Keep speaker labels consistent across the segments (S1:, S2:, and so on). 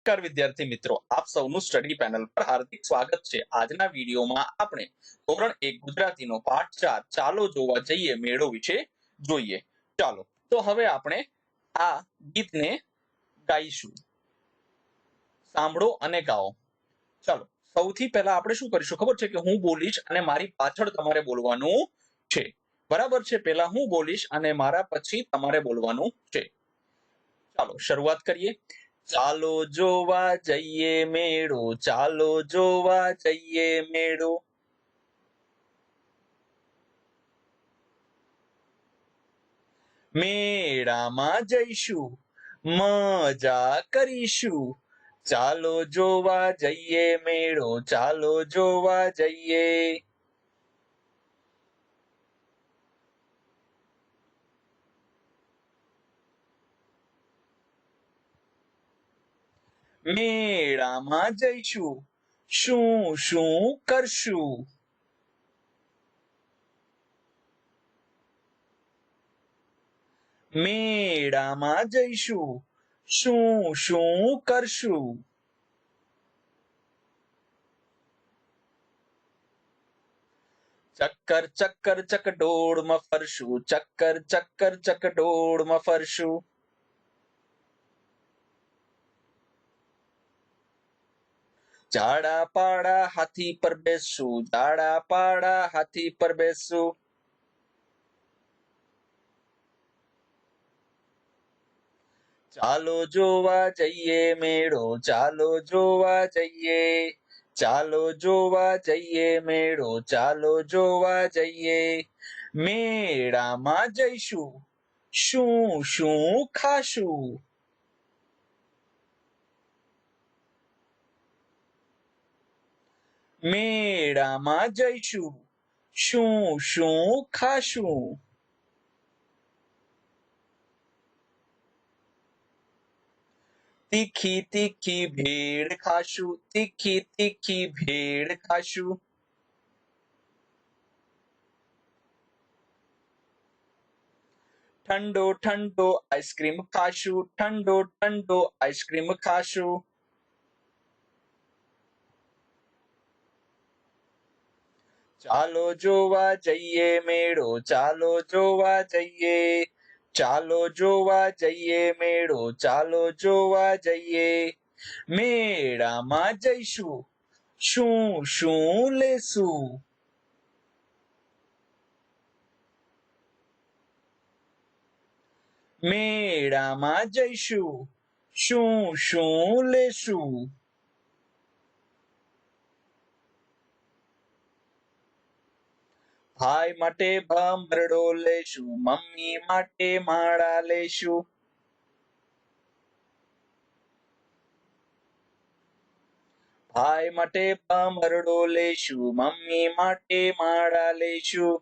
S1: નમસ્કાર વિદ્યાર્થી મિત્રો, આપ સૌનું સ્ટડી પેનલ પર હાર્દિક સ્વાગત છે। આજના વિડીયોમાં આપણે ધોરણ 1 ગુજરાતીનો પાઠ 4 ચાલો જોવા જઈએ મેળો વિશે જોઈએ। ચાલો તો હવે આપણે આ ગીતને ગાઈશું, સાંભળો અને ગાઓ। ચાલો સૌથી પહેલા આપણે શું કરીશું ખબર છે કે હું બોલીશ અને મારી પાછળ તમારે બોલવાનું છે, બરાબર છે? પહેલા હું બોલીશ અને મારા પછી તમારે બોલવાનું છે। ચાલો શરૂઆત કરીએ। ચાલો જોવા જઈએ મેળો, ચાલો જોવા જઈએ મેળો, મેળામાં જઈશું મજા કરીશું, ચાલો જોવા જઈએ મેળો, ચાલો જોવા જઈએ। મેળામાં જઈશું શું શું કરશું, મેળામાં જઈશું શું શું કરશું। ચક્કર ચક્કર ચકડોળમાં ફરશું, ચક્કર ચક્કર ચકડોળમાં ફરશું, ઝાડા પાડા હાથી પર બેસશું, ઝાડા પાડા હાથી પર બેસશું, ચાલો જોવા જઈએ મેળો, ચાલો જોવા જઈએ, ચાલો જોવા જઈએ મેળો, ચાલો જોવા જઈએ। મેળામાં જઈશું શું શું ખાશું, મેળામાં જઈશું શું શું ખાશું। તીખી તીખી ભેળ ખાશું, તીખી તીખી ભેળ ખાશું, ઠંડો ઠંડો આઈસ્ક્રીમ ખાશું, ઠંડો ઠંડો આઈસ્ક્રીમ ખાશું, ચાલો જોવા જઈએ મેળો, ચાલો જોવા જઈએ, ચાલો જોવા જઈએ મેળો, ચાલો જોવા જઈએ। મેળામાં જઈશું શું શું લેશું, મેળામાં જઈશું શું શું લેશું, ભાઈ માટે ભમરડો લેશું, મમ્મી માટે માળા લેશું, ભાઈ માટે ભમરડો લેશું, મમ્મી માટે માળા લેશું,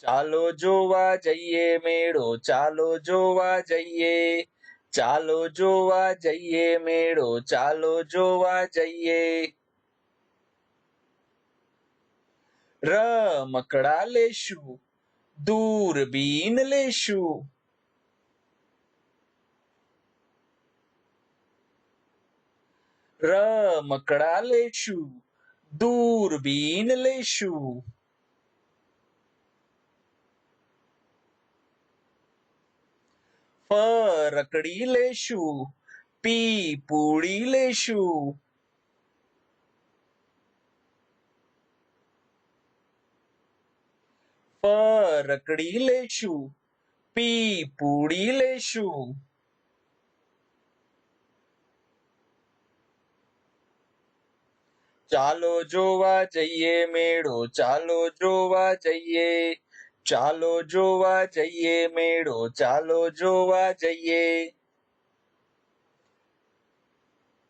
S1: ચાલો જોવા જઈએ મેળો, ચાલો જોવા જઈએ, ચાલો જોવા જઈએ મેળો, ચાલો જોવા જઈએ। રમકડા લેશું, દૂરબીન લેશું, રમકડા લેશું, દૂરબીન લેશું, ફરકડી લેશું, પીપુડી લેશું, ફરકડી લેશું, પીપુડી લેશું, ચાલો જોવા જઈએ મેળો, ચાલો જોવા જઈએ, ચાલો જોવા જઈએ મેળો, ચાલો જોવા જઈએ।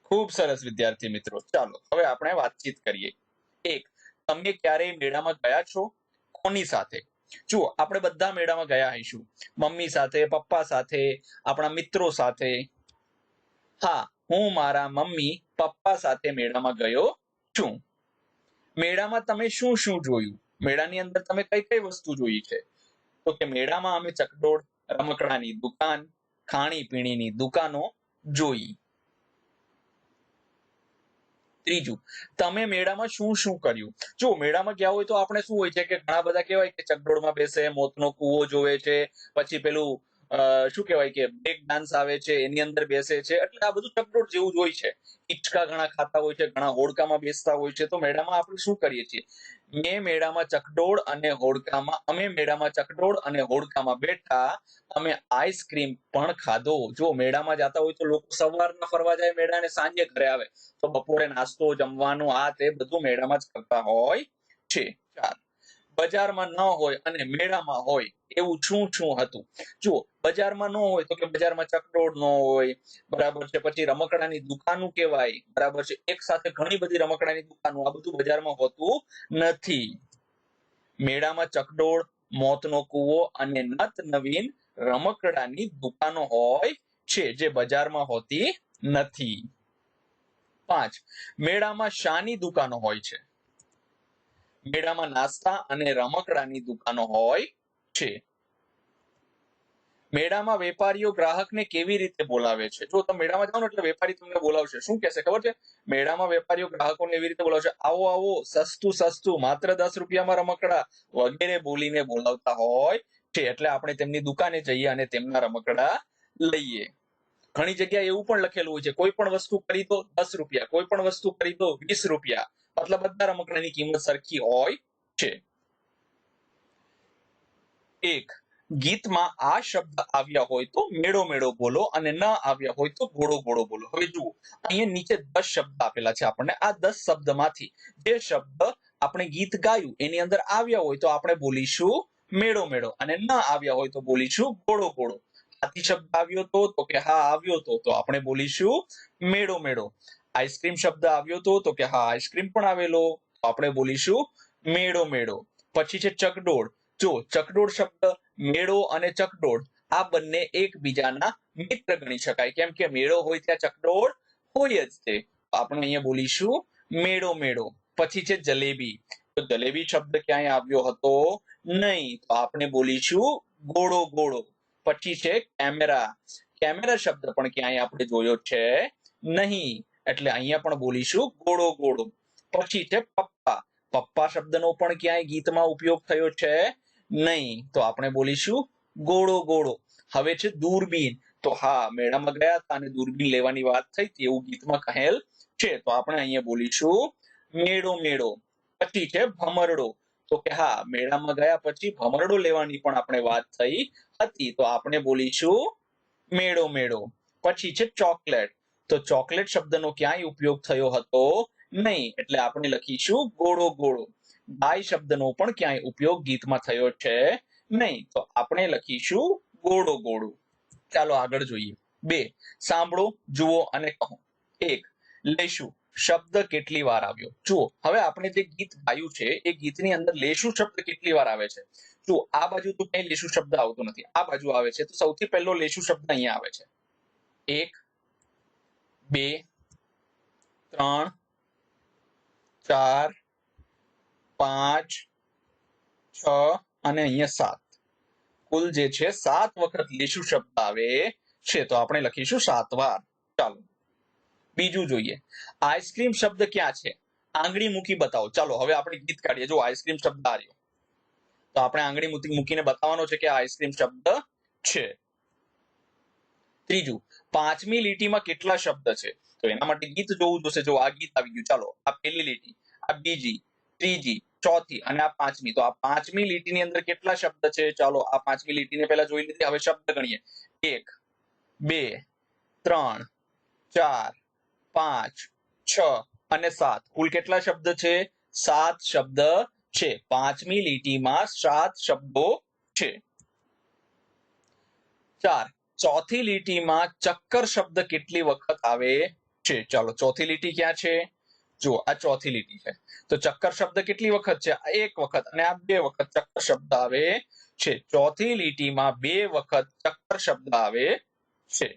S1: ખૂબ સરસ વિદ્યાર્થી મિત્રો। ચાલો હવે આપણે વાતચીત કરીએ। એક, તમે ક્યારેય મેળામાં ગયા છો? કોની સાથે? જુઓ, આપણે બધા મેળામાં ગયા હઈશું, મમ્મી સાથે, પપ્પા સાથે, આપણા મિત્રો સાથે। હા, હું મારા મમ્મી પપ્પા સાથે મેળામાં ગયો છું। મેળામાં તમે શું શું જોયું? મેળાની અંદર તમે કઈ કઈ વસ્તુ જોઈ છે? તો કે મેળામાં અમે ચકડોળ રમકડાની દુકાન, ખાણીપીણીની દુકાનો જોઈ. ત્રીજું, તમે મેળામાં શું શું કર્યું? જો મેળામાં ગયા હોય તો આપણે શું હોય છે કે ઘણા બધા કહેવાય કે ચકડોળમાં બેસે, મોતનો કૂવો જોવે છે, પછી પેલું શું કહેવાય કે બ્રેક ડાન્સ આવે છે એની અંદર બેસે છે, એટલે આ બધું ચકડોળ જેવું જ હોય છે. હિંચકા ઘણા ખાતા હોય છે, ઘણા હોડકામાં બેસતા હોય છે. તો મેળામાં આપણે શું કરીએ છીએ? અમે મેળામાં ચકડોળ અને હોડકામાં બેઠા, અમે આઈસ્ક્રીમ પણ ખાધો. જો મેળામાં જતા હોય તો લોકો સવારના ફરવા જાય મેળાને, સાંજે ઘરે આવે તો બપોરે નાસ્તો જમવાનું આ તે બધું મેળામાં જ કરતા હોય છે. બજારમાં ન હોય અને મેળામાં હોય એવું શું શું હતું? જુઓ, બજારમાં ન હોય તો કે બજારમાં ચકડોળ ન હોય, બરાબર છે. પછી રમકડાની દુકાનો કહેવાય, બરાબર છે. એક સાથે ઘણી બધી રમકડાની દુકાનો, આ બધું બજારમાં હોતું નથી. મેળામાં ચકડોળ, મોતનો કૂવો અને નત નવીન રમકડાની દુકાનો હોય છે, જે બજારમાં હોતી નથી. 5. મેળામાં શાની દુકાનો હોય છે? મેળામાં નાસ્તા અને રમકડાની દુકાનો હોય છે. મેળામાં વેપારીઓ ગ્રાહકને કેવી રીતે બોલાવે છે? જો તમે મેળામાં જાઓ ને એટલે વેપારી તમને બોલાવશે. શું કહેશે ખબર છે? મેળામાં વેપારીઓ ગ્રાહકોને એવી રીતે બોલાવશે, આવો આવો, સસ્તું સસ્તું, માત્ર 10 રૂપિયામાં રમકડા, વગેરે બોલીને બોલાવતા હોય છે. એટલે આપણે તેમની દુકાને જઈએ અને તેમના રમકડા લઈએ. ઘણી જગ્યાએ એવું પણ લખેલું હોય છે, કોઈ પણ વસ્તુ ખરીદો 10 રૂપિયા, કોઈ પણ વસ્તુ ખરીદો 20 રૂપિયા, મતલબ બધા રમકડાની કિંમત સરખી હોય છે. 1. ગીતમાં આ શબ્દ આવ્યા હોય તો મેળો મેળો બોલો અને ન આવ્યા હોય તો ઘોડો ઘોડો બોલો. હવે જુઓ, અહીંયા નીચે 10 શબ્દ આપેલા છે આપણને. આ 10 શબ્દમાંથી જે શબ્દ આપણે ગીત ગાયું એની અંદર આવ્યા હોય તો આપણે બોલીશું મેળો મેળો, અને ન આવ્યા હોય તો બોલીશું ઘોડો ઘોડો. હાથી શબ્દ આવ્યો તો કે હા આવ્યો તો આપણે બોલીશું મેળો મેળો. આઈસ્ક્રીમ શબ્દ આવ્યો તો કે હા આઈસ્ક્રીમ પણ આવેલો, તો આપણે બોલીશું મેળો મેળો. પછી છે ચકડોળ. જો ચકડોળ શબ્દ, મેળો અને ચકડોળ આ બંને એકબીજાના મિત્ર ગણી શકાય, કેમ કે મેળો હોય ત્યાં ચકડોળ હોય જ તે. આપણે અહીંયા બોલીશું મેળો મેળો. પછી છે જલેબી. તો જલેબી શબ્દ ક્યાંય આવ્યો હતો નહીં, તો આપણે બોલીશું ઘોડો ઘોડો. પછી છે કેમેરા. કેમેરા શબ્દ પણ ક્યાંય આપણે જોયો છે નહીં, એટલે અહીંયા પણ બોલીશું ઘોડો ઘોડો. પછી છે પપ્પા. પપ્પા શબ્દનો પણ ક્યાંય ગીતમાં ઉપયોગ થયો છે નહીં, તો આપણે બોલીશું ઘોડો ઘોડો. હવે છે દૂરબીન. તો હા, મેળામાં ગયા હતા અને દૂરબીન લેવાની વાત થઈ હતી એવું ગીતમાં કહેલ છે, તો આપણે અહીંયા બોલીશું મેળો મેળો. પછી છે ભમરડો. તો કે હા, મેળામાં ગયા પછી ભમરડો લેવાની પણ આપણે વાત થઈ હતી, તો આપણે બોલીશું મેળો મેળો. પછી છે ચોકલેટ. તો ચોકલેટ શબ્દનો ક્યાંય ઉપયોગ થયો હતો નહીં, એટલે આપણે લખીશું ઘોડો ઘોડો. ગાય શબ્દનો પણ ક્યાંય ઉપયોગ ગીતમાં થયો છે નહીં, તો આપણે લખીશું ઘોડો ઘોડો. ચાલો આગળ જોઈએ. 2. સાંભળો, જુઓ અને કહો. 1. લેશું શબ્દ કેટલી વાર આવ્યો? જુઓ, હવે આપણે જે ગીત ગાયું છે એ ગીતની અંદર લેશું શબ્દ કેટલી વાર આવે છે? જુઓ, આ બાજુ તો કઈ લેશું શબ્દ આવતો નથી, આ બાજુ આવે છે. તો સૌથી પહેલો લેશું શબ્દ અહીંયા આવે છે. 1, 2, 3, 4, 5, 6 અને અહીંયા 7. કુલ જે છે 7 વખત લેશું શબ્દ આવે છે, તો આપણે લખીશું 7 વાર. ચાલો બીજું જોઈએ. આઈસ્ક્રીમ શબ્દ ક્યાં છે? આંગળી મૂકી બતાવો. ચાલો હવે આપણે ગીત કાઢીએ. જો આઈસ્ક્રીમ શબ્દ આવ્યો તો આપણે આંગળી મૂકીને બતાવવાનો છે કે આઈસ્ક્રીમ શબ્દ છે. ત્રીજું, 5મી લીટીમાં કેટલા શબ્દ છે? તો એના માટે ગીત જોવું જોશે. જો આ ગીત આવી ગયું, ચાલો આ પહેલી લીટી, આ બીજી, ત્રીજી, ચોથી અને આ 5મી. તો આ 5મી લીટીની અંદર કેટલા શબ્દ છે? ચાલો આ 5મી લીટીને પહેલા જોઈ લીધી. હવે શબ્દ ગણીએ. 1, 2, 3, 4, 5, 6 અને 7. કુલ કેટલા શબ્દ છે? 7 શબ્દ છે. 5મી લીટીમાં 7 શબ્દો છે. 4. ચોથી લીટીમાં ચક્કર શબ્દ કેટલી વખત આવે છે? ચાલો ચોથી લીટી ક્યાં છે? જો આ ચોથી લીટી છે. તો ચક્કર શબ્દ કેટલી વખત છે? એક વખત, અને આ 2 વખત ચક્કર શબ્દ આવે છે. ચોથી લીટીમાં 2 વખત ચક્કર શબ્દ આવે છે.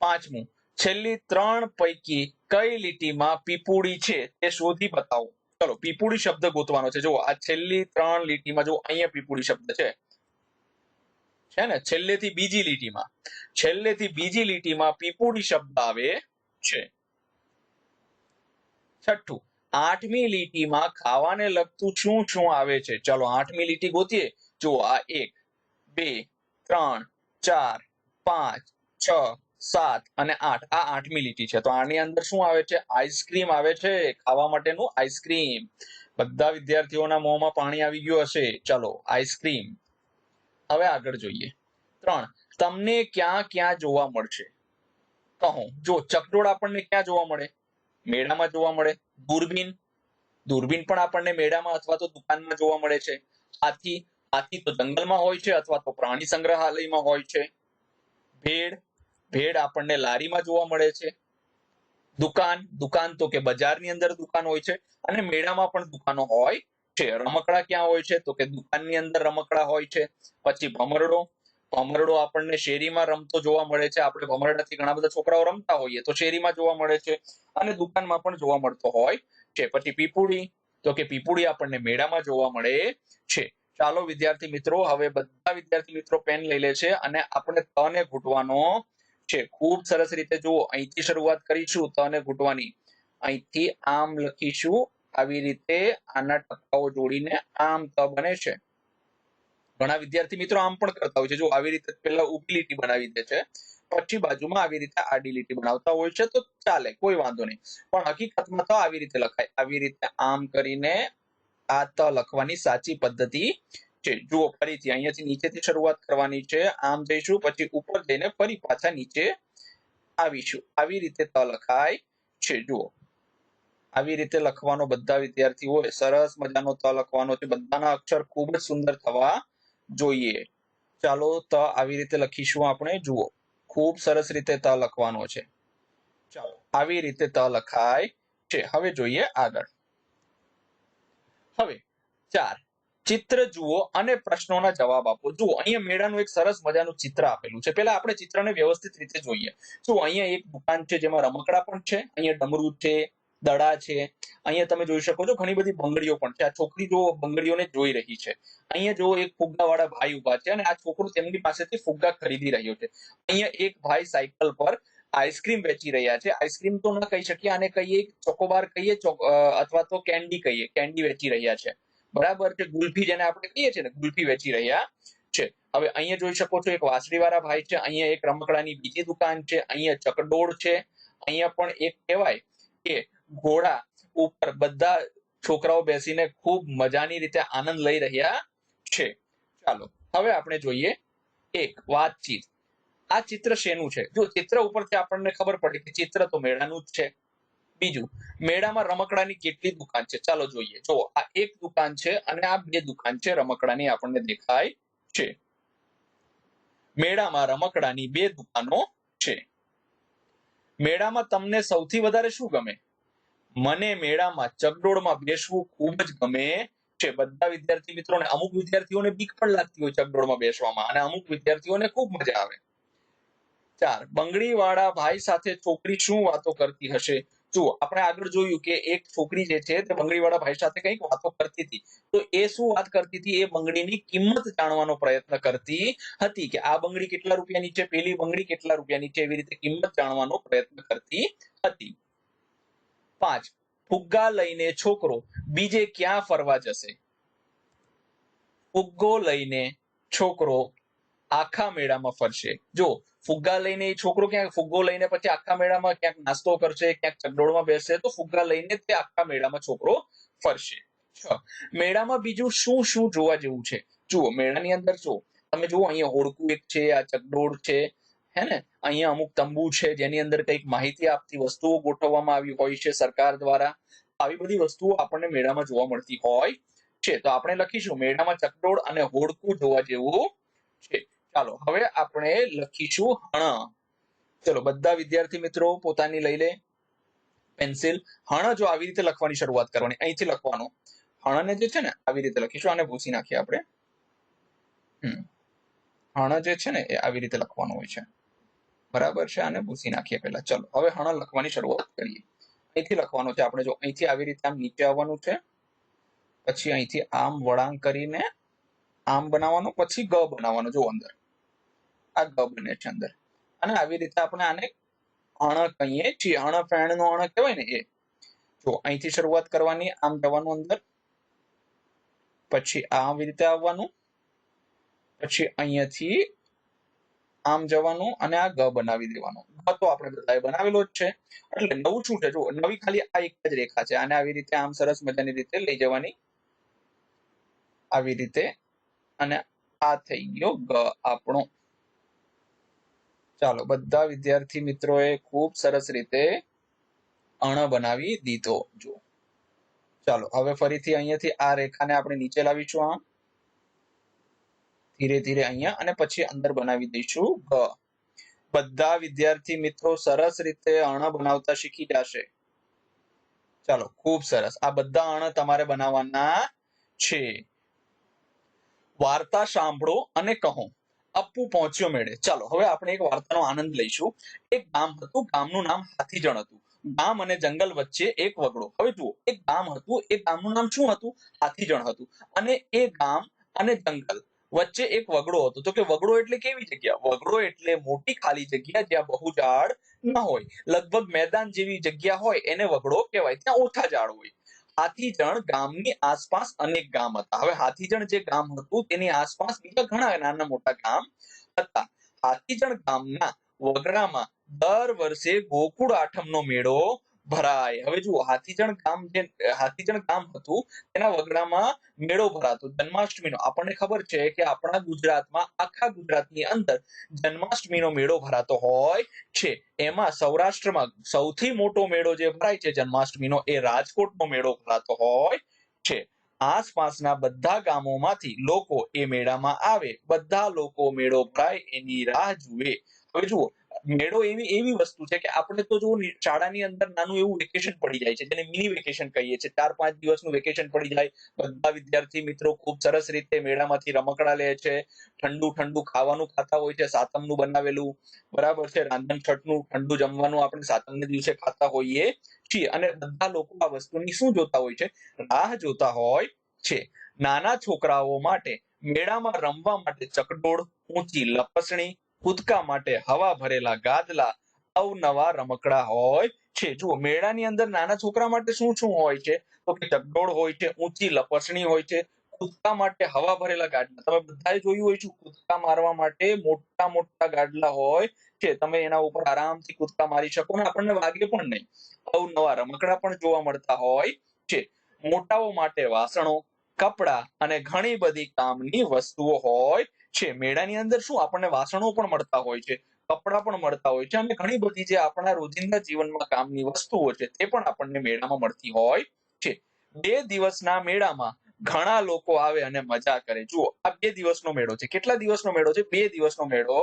S1: 5મું, છેલ્લી 3 પૈકી કઈ લીટીમાં પીપુડી છે તે શોધી બતાવો. ચલો પીપુડી શબ્દ ગોતવાનો છે. જો આ છેલ્લી 3 લીટીમાં જો અહીંયા પીપુડી શબ્દ છે, છે ને, છેલ્લેથી બીજી લીટીમાં પીપુડી શબ્દ આવે છે. છઠ્ઠું, આઠમી લીટીમાં ખાવાને લગતું શું શું આવે છે? ચલો આઠમી લીટી ગોતીએ. જુઓ આ 1 2 3 4 5 6 7 અને 8 આ આઠમી લીટી છે. તો આની અંદર શું આવે છે? આઈસ્ક્રીમ આવે છે, ખાવા માટેનું આઈસ્ક્રીમ. બધા વિદ્યાર્થીઓના મોંમાં પાણી આવી ગયું હશે. ચલો આઈસ્ક્રીમ. હવે આગળ જોઈએ. 3, તમને ક્યાં ક્યાં જોવા મળશે? કહો. જો ચકડોળ આપણને ક્યાં જોવા મળે? મેળામાં જોવા મળે. દૂરબીન પણ આપણને મેળામાં અથવા તો દુકાનમાં જોવા મળે છે. હાથી તો જંગલમાં હોય છે અથવા તો પ્રાણી સંગ્રહાલયમાં હોય છે. ભેડ આપણને લારીમાં જોવા મળે છે. દુકાન તો કે બજારની અંદર દુકાન હોય છે અને મેળામાં પણ દુકાનો હોય છે. રમકડા ક્યાં હોય છે? તો કે દુકાનની અંદર રમકડા હોય છે. પછી ભમરડો આપણને શેરીમાં રમતો જોવા મળે છે. આપણે ભમરડાથી ઘણા બધા છોકરાઓ રમતા હોઈએ તો શેરીમાં જોવા મળે છે અને દુકાનમાં પણ જોવા મળતો હોય છે. પછી પીપુડી આપણને મેળામાં જોવા મળે છે. ચાલો વિદ્યાર્થી મિત્રો, હવે બધા વિદ્યાર્થી મિત્રો પેન લઈ લે છે અને આપણે તને ઘૂંટવાનો છે. ખૂબ સરસ રીતે જુઓ. અહીંથી શરૂઆત કરીશું તને ઘૂંટવાની. અહીંથી આમ લખીશું. આવી રીતે આના ટપકાઓ જોડીને આમ ત બને છે. ઘણા વિદ્યાર્થી મિત્રો આમ પણ કરતા હોય છે. જો આવી રીતે પહેલા ઊભી લીટી બનાવી દે છે, પછી બાજુમાં આવી રીતે આડી લીટી બનાવતા હોય છે, તો ચાલે, કોઈ વાંધો નહીં. પણ હકીકતમાં તો આવી રીતે લખાય. આવી રીતે આમ કરીને આ ત લખવાની સાચી પદ્ધતિ છે. જુઓ ફરીથી અહીંયાથી નીચેથી શરૂઆત કરવાની છે. આમ જઈશું, પછી ઉપર જઈને ફરી પાછા નીચે આવીશું. આવી રીતે ત લખાય છે. જુઓ આવી રીતે લખવાનો બધા વિદ્યાર્થીઓએ સરસ મજાનો ત લખવાનો છે. બધાના અક્ષર ખૂબ જ સુંદર થવા જોઈએ. ચાલો ત આવી રીતે લખીશું આપણે. જુઓ ખૂબ સરસ રીતે ત લખવાનો છે. ચાલો આવી રીતે ત લખાય છે. હવે જોઈએ આગળ. હવે 4, ચિત્ર જુઓ અને પ્રશ્નોના જવાબ આપો. જુઓ અહીંયા મેળાનું એક સરસ મજાનું ચિત્ર આપેલું છે. પહેલા આપણે ચિત્રને વ્યવસ્થિત રીતે જોઈએ. જુઓ અહીંયા એક દુકાન છે જેમાં રમકડા પણ છે. અહીંયા ડમરું છે, દડા છે. અહીંયા તમે જોઈ શકો છો ઘણી બધી બંગડીઓ પણ છે. આ છોકરી જો બંગડીઓને જોઈ રહી છે. અહીંયા જો એક ફુગ્ગાવાળા ભાઈ ઉભા છે અને આ છોકરો તેમની પાસેથી ફુગ્ગા ખરીદી રહ્યો છે. અહીંયા એક ભાઈ સાયકલ પર આઈસ્ક્રીમ વેચી રહ્યા છે. આઈસ્ક્રીમ તો ન કહી શકીએ, આને કહીએ ચોકોબાર કહીએ અથવા તો કેન્ડી કહીએ. કેન્ડી વેચી રહ્યા છે, બરાબર છે. ગુલ્ફી જેને આપણે કહીએ છીએ ને, ગુલ્ફી વેચી રહ્યા છે. હવે અહીંયા જોઈ શકો છો એક વાસળીવાળા ભાઈ છે. અહીંયા એક રમકડાની બીજી દુકાન છે. અહીંયા ચકડોળ છે. અહીંયા પણ એક કહેવાય કે ઘોડા ઉપર બધા છોકરાઓ બેસીને ખૂબ મજાની રીતે આનંદ લઈ રહ્યા છે. ચાલો હવે આપણે જોઈએ એક વાતચીત. આ ચિત્ર શેનું છે? જો ચિત્ર ઉપરથી આપણને ખબર પડે કે ચિત્ર તો મેળાનું જ છે. બીજું, મેળામાં રમકડાની કેટલી દુકાન છે? ચાલો જોઈએ. જો આ એક દુકાન છે અને આ બે દુકાન છે રમકડાની આપણને દેખાય છે. મેળામાં રમકડાની બે દુકાનો છે. મેળામાં તમને સૌથી વધારે શું ગમે? મને મેળામાં ચકડોળમાં બેસવું ખૂબ જ ગમે છે. બધા વિદ્યાર્થી મિત્રોને, અમુક વિદ્યાર્થીઓને બીક પણ લાગતી હોય ચકડોળમાં બેસવામાં અને અમુક વિદ્યાર્થીઓને ખૂબ મજા આવે. 4, બંગડીવાળા ભાઈ સાથે છોકરી શું વાતો કરતી હશે? જુઓ આપણે આગળ જોયું કે એક છોકરી જે છે તે બંગડીવાળા ભાઈ સાથે કંઈક વાતો કરતી હતી. તો એ શું વાત કરતી હતી? એ બંગડીની કિંમત જાણવાનો પ્રયત્ન કરતી હતી કે આ બંગડી કેટલા રૂપિયાની છે, પેલી બંગડી કેટલા રૂપિયાની છે. એવી રીતે કિંમત જાણવાનો પ્રયત્ન કરતી હતી. 5, ફુગ્ગા લઈને છોકરો બીજે ક્યાં ફરવા જશે? ફુગ્ગો લઈને છોકરો આખા મેળામાં ફરશે. જો ફુગ્ગા લઈને એ છોકરો ક્યાંક ફુગ્ગો લઈને પછી આખા મેળામાં ક્યાંક નાસ્તો કરશે, ક્યાંક ચકડોળમાં બેસશે, તો ફુગ્ગા લઈને તે આખા મેળામાં છોકરો ફરશે. મેળામાં બીજું શું શું જોવા જેવું છે? જુઓ મેળાની અંદર જો તમે જુઓ અહીંયા હોડકું એક છે, આ ચકડોળ છે, હે ને. અહીંયા અમુક તંબુ છે જેની અંદર કંઈક માહિતી આપતી વસ્તુઓ ગોઠવવામાં આવી હોય છે સરકાર દ્વારા. આવી બધી વસ્તુઓ આપણને મેળામાં જોવા મળતી હોય છે. તો આપણે લખીશું મેળામાં ચકડોળ અને હોડકું જોવા જેવું છે. ચાલો હવે આપણે લખીશું હણ. ચલો બધા વિદ્યાર્થી મિત્રો પોતાની લઈ લે પેન્સિલ. હણ જો આવી રીતે લખવાની શરૂઆત કરવાની, અહીંથી લખવાનું. હણને જે છે ને આવી રીતે લખીશું. આને ભૂસી નાખીએ આપણે. હણ જે છે ને એ આવી રીતે લખવાનું હોય છે, બરાબર છે. આને ભૂસી નાખીએ પહેલા. ચલો હવે હણ લખવાની શરૂઆત કરીએ. અહીંથી લખવાનું છે આપણે. જો અહીંથી આવી રીતે આમ નીચે આવવાનું છે, પછી અહીંથી આમ વળાંક કરીને આમ બનાવવાનું, પછી ગ બનાવવાનું. જો અંદર આ ગ બને છે અંદર, અને આવી રીતે આપણે આને અણ કહીએ છીએ. અણ ફેણનો અણ કહેવાય ને એ. જો અહીંથી શરૂઆત કરવાની, આમ જવાનું અંદર, પછી આવી રીતે આવવાનું, પછી અહીંયાથી આમ જવાનું અને આ ગ બનાવી દેવાનું. ગ તો આપણે બધાએ બનાવેલો જ છે. એટલે નવું શું છે, જો નવી ખાલી આ એક જ રેખા છે. આને આવી રીતે આમ સરસ મજાની રીતે લઈ જવાની, આવી રીતે, અને આ થઈ ગયો ગ આપણો. ચાલો, બધા વિદ્યાર્થી મિત્રોએ ખૂબ સરસ રીતે અણ બનાવી દીધો. જો ચાલો, હવે ફરીથી અહીંયાથી આ રેખાને આપણે નીચે લાવીશું, આ ધીરે ધીરે અહીંયા, અને પછી અંદર બનાવી દઈશું ગ. બધા વિદ્યાર્થી મિત્રો સરસ રીતે અણ બનાવતા શીખી જશે. ચાલો, ખૂબ સરસ. આ બધા અણ તમારે બનાવવાના છે. વાર્તા સાંભળો અને કહો. અપ્પુ પહોંચ્યો મેળે. ચાલો, હવે આપણે એક વાર્તાનો આનંદ લઈશું. એક ગામ હતું, ગામનું નામ હાથીજણ હતું. ગામ અને જંગલ વચ્ચે એક વગડો. હવે જુઓ, એક ગામ હતું, એ ગામનું નામ શું હતું? હાથીજણ હતું. અને એ ગામ અને જંગલ વચ્ચે એક વગડો હતો. તો કે વગડો એટલે કેવી જગ્યા? વગડો એટલે મોટી ખાલી જગ્યા જ્યાં બહુ ઝાડ ન હોય. લગભગ મેદાન જેવી જગ્યા હોય એને વગડો કહેવાય. ત્યાં ઓછા ઝાડ હોય. હાથીજણ ગામની આસપાસ અનેક ગામ હતા. હવે હાથીજણ જે ગામ હતું તેની આસપાસ બીજા ઘણા નાના મોટા ગામ હતા. હાથીજણ ગામના વગડામાં દર વર્ષે ગોકુળ આઠમનો મેળો ભરાય. હવે જુઓ, હાથીજણ ગામ હતું તેના વગડામાં મેળો ભરાતો જન્માષ્ટમીનો. આપણને ખબર છે કે આપણા ગુજરાતમાં, આખા ગુજરાતની અંદર જન્માષ્ટમીનો મેળો ભરાતો હોય છે. એમાં સૌરાષ્ટ્રમાં સૌથી મોટો મેળો જે ભરાય છે જન્માષ્ટમીનો, એ રાજકોટનો મેળો ભરાતો હોય છે. આસપાસના બધા ગામોમાંથી લોકો એ મેળામાં આવે. બધા લોકો મેળો ભરાય એની રાહ જુએ. હવે જુઓ, મેળો એવી વસ્તુ છે કે આપણે તો જો શાળાની અંદર નાનું એવું વેકેશન પડી જાય છે, જેને મિની વેકેશન કહીએ છીએ. 4-5 દિવસનું વેકેશન પડી જાય. બધા વિદ્યાર્થી મિત્રો ખૂબ સરસ રીતે મેળામાંથી રમકડા લે છે, ઠંડુ ઠંડુ ખાવાનું ખાતા હોય છે, સાતમનું બનાવેલું, બરાબર છે. રાંધણ છઠનું ઠંડુ જમવાનું આપણે સાતમને દિવસે ખાતા હોઈએ છીએ. અને બધા લોકો આ વસ્તુની શું જોતા હોય છે? રાહ જોતા હોય છે. નાના છોકરાઓ માટે મેળામાં રમવા માટે ચકડોળ, ઊંચી લપસણી, કૂદકા માટે હવા ભરેલા ગાદલા, અવનવા રમકડા હોય છે. જુઓ, મેળાની અંદર નાના છોકરા માટે શું શું હોય છે? તો કે ચકડોળ હોય છે, ઊંચી લપસણી હોય છે, કૂદકા માટે હવા ભરેલા ગાદલા. તમે બધાએ જોયું હોય છે, કૂદકા મારવા માટે મોટા મોટા ગાદલા હોય છે. તમે એના ઉપર આરામથી કૂદકા મારી શકો ને આપણને વાગે પણ નહીં. અવનવા રમકડા પણ જોવા મળતા હોય છે. મોટાઓ માટે વાસણો, કપડા અને ઘણી બધી કામની વસ્તુઓ હોય છે. મેળાની અંદર શું આપણને વાસણો પણ મળતા હોય છે, કપડા પણ મળતા હોય છે, અને ઘણી બધી જે આપણા રોજિંદા જીવનમાં કામની વસ્તુઓ છે તે પણ આપણને મેળામાં મળતી હોય છે. 2 દિવસના મેળામાં ઘણા લોકો આવે અને મજા કરે. જુઓ, આ 2 દિવસનો મેળો છે. કેટલા દિવસનો મેળો છે? 2 દિવસનો મેળો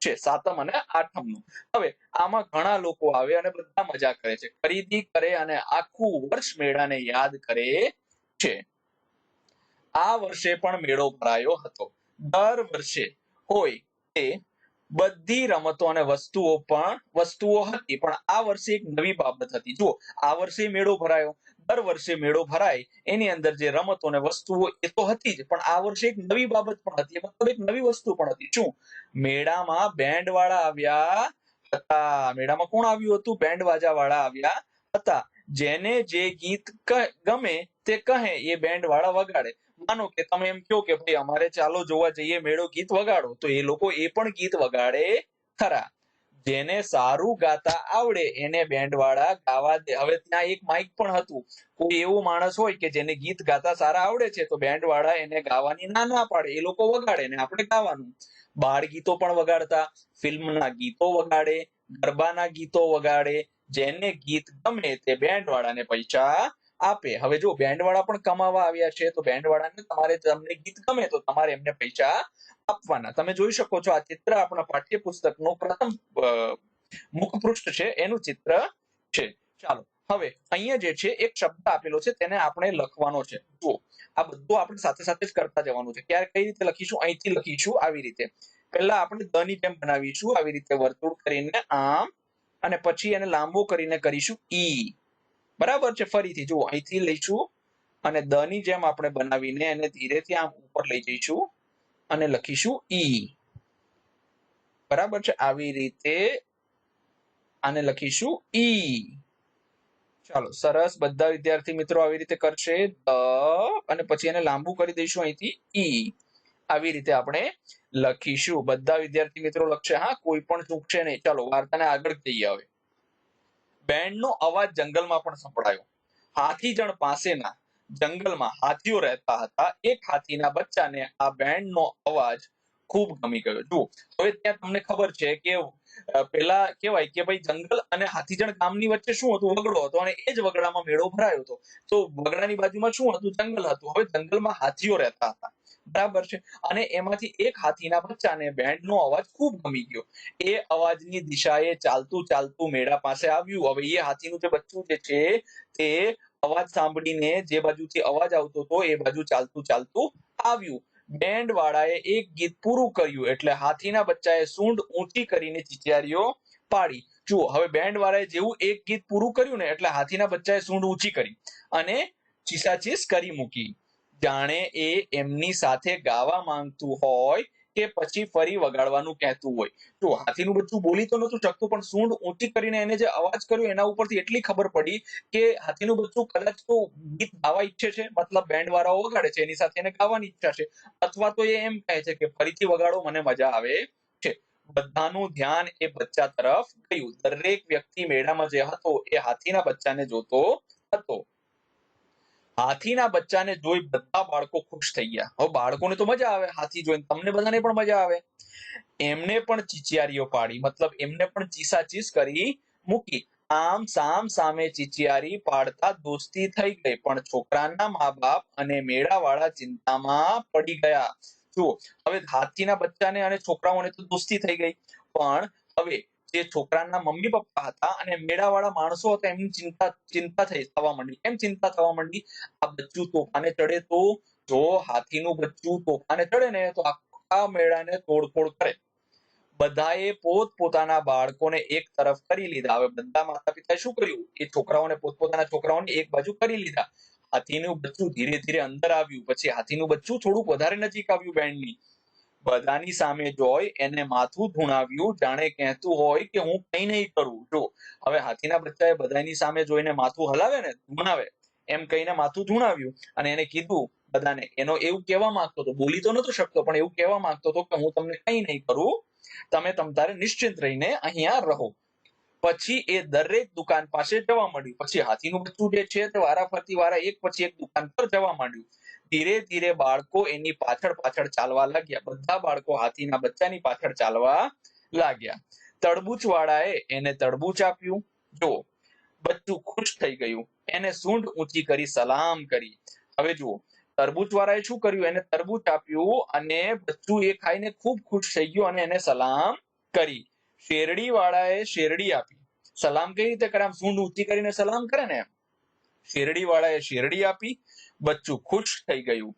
S1: છે, સાતમ અને આઠમનો. હવે આમાં ઘણા લોકો આવે અને બધા મજા કરે છે, ખરીદી કરે અને આખું વર્ષ મેળાને યાદ કરે છે. આ વર્ષે પણ મેળો ભરાયો હતો. દર વર્ષે હોય તે બધી રમતો અને વસ્તુઓ હતી, પણ આ વર્ષે એક નવી બાબત હતી. જુઓ, આ વર્ષે મેળો ભરાયો. દર વર્ષે મેળો ભરાય એની અંદર જે રમતો અને વસ્તુઓ એ તો હતી જ, પણ આ વર્ષે એક નવી બાબત પણ હતી. મતલબ એક નવી વસ્તુ પણ હતી. શું? મેળામાં બેન્ડ વાળા આવ્યા હતા. મેળામાં કોણ આવ્યું હતું? બેન્ડ વાજા વાળા આવ્યા હતા. જેને જે ગીત ગમે તે કહે એ બેન્ડ વાળા વગાડે. માનો કે તમે એમ કહો કે ભાઈ અમારે ચાલો જોવા જઈએ મેળો, ગીત વગાડો, તો એ લોકો એ પણ ગીત વગાડે ખરા. જેને સારું ગાતા આવડે એને બેન્ડ વાળા ગાવા દે. હવે ત્યાં એક માઇક પણ હતું. કોઈ એવું માણસ હોય કે જેને ગીત ગાતા સારા આવડે છે, તો બેન્ડ વાળા એને ગાવાની ના પાડે. એ લોકો વગાડે ને આપણે ગાવાનું. બાળ ગીતો પણ વગાડતા, ફિલ્મના ગીતો વગાડે, ગરબાના ગીતો વગાડે. જેને ગીત ગમે તે બેન્ડ વાળાને પૈસા આપે. હવે જો બેન્ડ વાળા પણ કમાવા આવ્યા છે, તો બેન્ડ વાળાને તમને ગીત ગમે તો તમારે એમને પૈસા આપવાના. તમે જોઈ શકો છો, આ ચિત્ર આપણા પાઠ્યપુસ્તકનું પ્રથમ મુખપૃષ્ઠ છે, એનું ચિત્ર છે. ચાલો, હવે અહીંયા જે છે એક શબ્દ આપેલો છે, તેને આપણે લખવાનો છે. જુઓ, આ બધું આપણે સાથે સાથે જ કરતા જવાનું છે. ક્યારે કઈ રીતે લખીશું? અહીંથી લખીશું આવી રીતે. પહેલા આપણે દ ની જેમ બનાવીશું, આવી રીતે વર્તુળ કરીને આમ, અને પછી એને લાંબો કરીને કરીશું ઈ. બરાબર છે? ફરીથી જુઓ, અહીંથી લઈશું અને દ ની જેમ આપણે બનાવીને એને ધીરેથી આમ ઉપર લઈ જઈશું અને લખીશું ઈ. બરાબર છે, આવી રીતે આને લખીશું ઈ. ચાલો સરસ, બધા વિદ્યાર્થી મિત્રો આવી રીતે કરશે દ, અને પછી એને લાંબુ કરી દઈશું અહીંથી ઈ. આવી રીતે આપણે લખીશું. બધા વિદ્યાર્થી મિત્રો લખશે હા, કોઈ પણ ચૂકશે નહીં. ચાલો વાર્તાને આગળ જઈએ. હવે બેન્ડનો અવાજ જંગલમાં પણ સંભળાયો. હાથીજણ પાસેના જંગલમાં હાથીઓ રહેતા હતા. એક હાથીના બચ્ચાને આ બેન્ડનો અવાજ ખૂબ ગમી ગયો. જુઓ, હવે ત્યાં તમને ખબર છે કે પેલા કેવાય કે ભાઈ જંગલ અને હાથીજણ ગામની વચ્ચે શું હતું? વગડો હતો, અને એ જ વગડામાં મેળો ભરાયો હતો. તો વગડાની બાજુમાં શું હતું? જંગલ હતું. હવે જંગલમાં હાથીઓ રહેતા હતા, બરાબર છે, અને એમાંથી એક હાથીના બચ્ચાને બેન્ડનો અવાજ ખૂબ ગમી ગયો. એ અવાજની દિશાએ ચાલતું ચાલતું મેળા પાસે આવ્યું. હવે એ હાથીનું જે બચ્ચું જે છે તે અવાજ સાંભળીને જે બાજુથી અવાજ આવતો હતો એ બાજુ ચાલતું ચાલતું આવ્યું. બેન્ડ વાળાએ એક ગીત પૂરું કર્યું એટલે હાથીના બચ્ચાએ સૂંઢ ઊંચી કરીને ચીચિયારીઓ પાડી. જુઓ, હવે બેન્ડ વાળાએ જેવું એક ગીત પૂરું કર્યું ને એટલે હાથીના બચ્ચાએ સૂંઢ ઊંચી કરી અને ચીસાચીસ કરી મૂકી, જાણે એ એમની સાથે ગાવા માંગતું હોય કે પછી ફરી વગાડવાનું કહેતું હોય. તો હાથીનું બચ્ચું બોલી તો નતું શકતું, પણ સૂંઢ ઊંચી કરીને એને જે અવાજ કર્યો એના ઉપરથી એટલી ખબર પડી કે હાથીનું બચ્ચું કદાચ તો ગીત ગાવા ઈચ્છે છે, મતલબ બેન્ડ વાળાઓ વગાડે છે એની સાથે એને ગાવાની ઈચ્છા છે, અથવા તો એ એમ કહે છે કે ફરીથી વગાડો, મને મજા આવે છે. બધાનું ધ્યાન એ બચ્ચા તરફ ગયું. દરેક વ્યક્તિ મેળામાં જે હતો એ હાથીના બચ્ચાને જોતો હતો. હાથીના બચ્ચાને જોઈ બધા બાળકો ખુશ થઈ ગયા. હવે બાળકોને તો મજા આવે હાથી જોઈને, તમને બધાને પણ મજા આવે. એમને પણ ચીચિયારીઓ પાડી, મતલબ એમને પણ ચીસાચીસ કરી મૂકી. આમ સામ સામે ચીચિયારી પાડતા દોસ્તી થઈ ગઈ. પણ છોકરાના મા બાપ અને મેળાવાળા ચિંતામાં પડી ગયા. જુઓ, હવે હાથીના બચ્ચાને અને છોકરાઓને તો દોસ્તી થઈ ગઈ, પણ હવે જે છોકરાના મમ્મી પપ્પા હતા અને મેળાવાળા માણસો હતા એમની ચિંતા થવા માંડી. કેમ ચિંતા થવા માંડી? આ બચ્ચું તોફાને ચડે તો, જો હાથીનું બચ્ચું તોફાને ચડે ને તો આખા મેળાને તોડફોડ કરે. બધાએ પોતપોતાના બાળકોને એક તરફ કરી લીધા. હવે બધા માતા પિતાએ શું કર્યું? એ છોકરાઓને પોતપોતાના છોકરાઓને એક બાજુ કરી લીધા. હાથીનું બચ્ચું ધીરે ધીરે અંદર આવ્યું. પછી હાથીનું બચ્ચું થોડુંક વધારે નજીક આવ્યું બેન્ડની. બધાની સામે જોઈ એને માથું ધૂણાવ્યું, જાણે કહેતું હોય કે હું કંઈ નહીં કરું. જો, હવે હાથીના બચ્ચાએ બધાની સામે જોઈને માથું હલાવે ને, ધૂણાવે, એમ કહીને માથું ધૂણાવ્યું અને એને કીધું બધાને, એનો એવું કહેવા માંગતો હતો, બોલી તો નતો શકતો, પણ એવું કહેવા માંગતો હતો કે હું તમને કંઈ નહીં કરું, તમે તમતારે નિશ્ચિંત રહીને અહીંયા રહો. પછી એ દરેક દુકાન પાસે જવા માંડ્યું. પછી હાથીનું બચ્ચું જે છે તે વારાફરતી એક પછી એક દુકાન પર જવા માંડ્યું. ધીરે ધીરે બાળકો એની પાછળ પાછળ ચાલવા લાગ્યા. બધા બાળકો હાથીના બચ્ચાની પાછળ ચાલવા લાગ્યા. તરબૂચ વાળાએ એને તરબૂચ આપ્યું. જો, બચ્ચું ખુશ થઈ ગયું. એને સૂંઢ ઊંચી કરી સલામ કરી. હવે જુઓ, તરબૂચ વાળાએ શું કર્યું? એને તરબૂચ આપ્યું અને બચ્ચું એ ખાઈને ખૂબ ખુશ થઈ ગયું અને એને સલામ કરી. શેરડી વાળાએ શેરડી આપી. સલામ કઈ રીતે કરે? આમ સૂંઢ ઊંચી કરીને સલામ કરે ને. શેરડી વાળાએ શેરડી આપી. બચ્ચું ખુશ થઈ ગયું.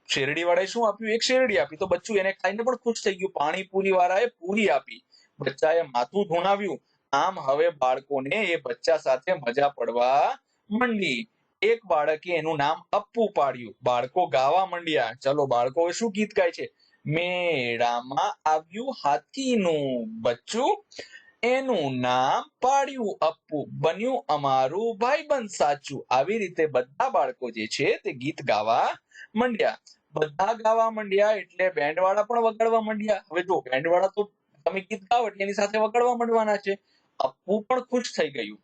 S1: શેરડી વાળાએ શું આપ્યું? એક શેરડી આપી, તો બચ્ચું એને ખાઈને પણ ખુશ થઈ ગયું. પાણીપુરી વાળાએ પૂરી આપી. બચ્ચાએ માથું ધૂણાવ્યું. આમ હવે બાળકોને એ બચ્ચા સાથે મજા પડવા માંડી. એક બાળકે એનું નામ અપ્પુ પાડ્યું. બાળકો ગાવા માંડ્યા. ચલો, બાળકો શું ગીત ગાય છે? મેળામાં આવ્યું હાથીનું બચ્ચું, એનું નામ પાડ્યું અપ્પુ, બન્યું અમારું ભાઈબંધ સાચું. આવી રીતે બધા બાળકો જે છે તે ગીત ગાવા માંડ્યા. બધા ગાવા માંડ્યા એટલે બેન્ડ વાળા પણ વગાડવા માંડ્યા. હવે જો, બેન્ડ વાળા તો તમે ગીત ગાઓ એટલે એની સાથે વગાડવા માંડવાના છે. અપ્પુ પણ ખુશ થઈ ગયું.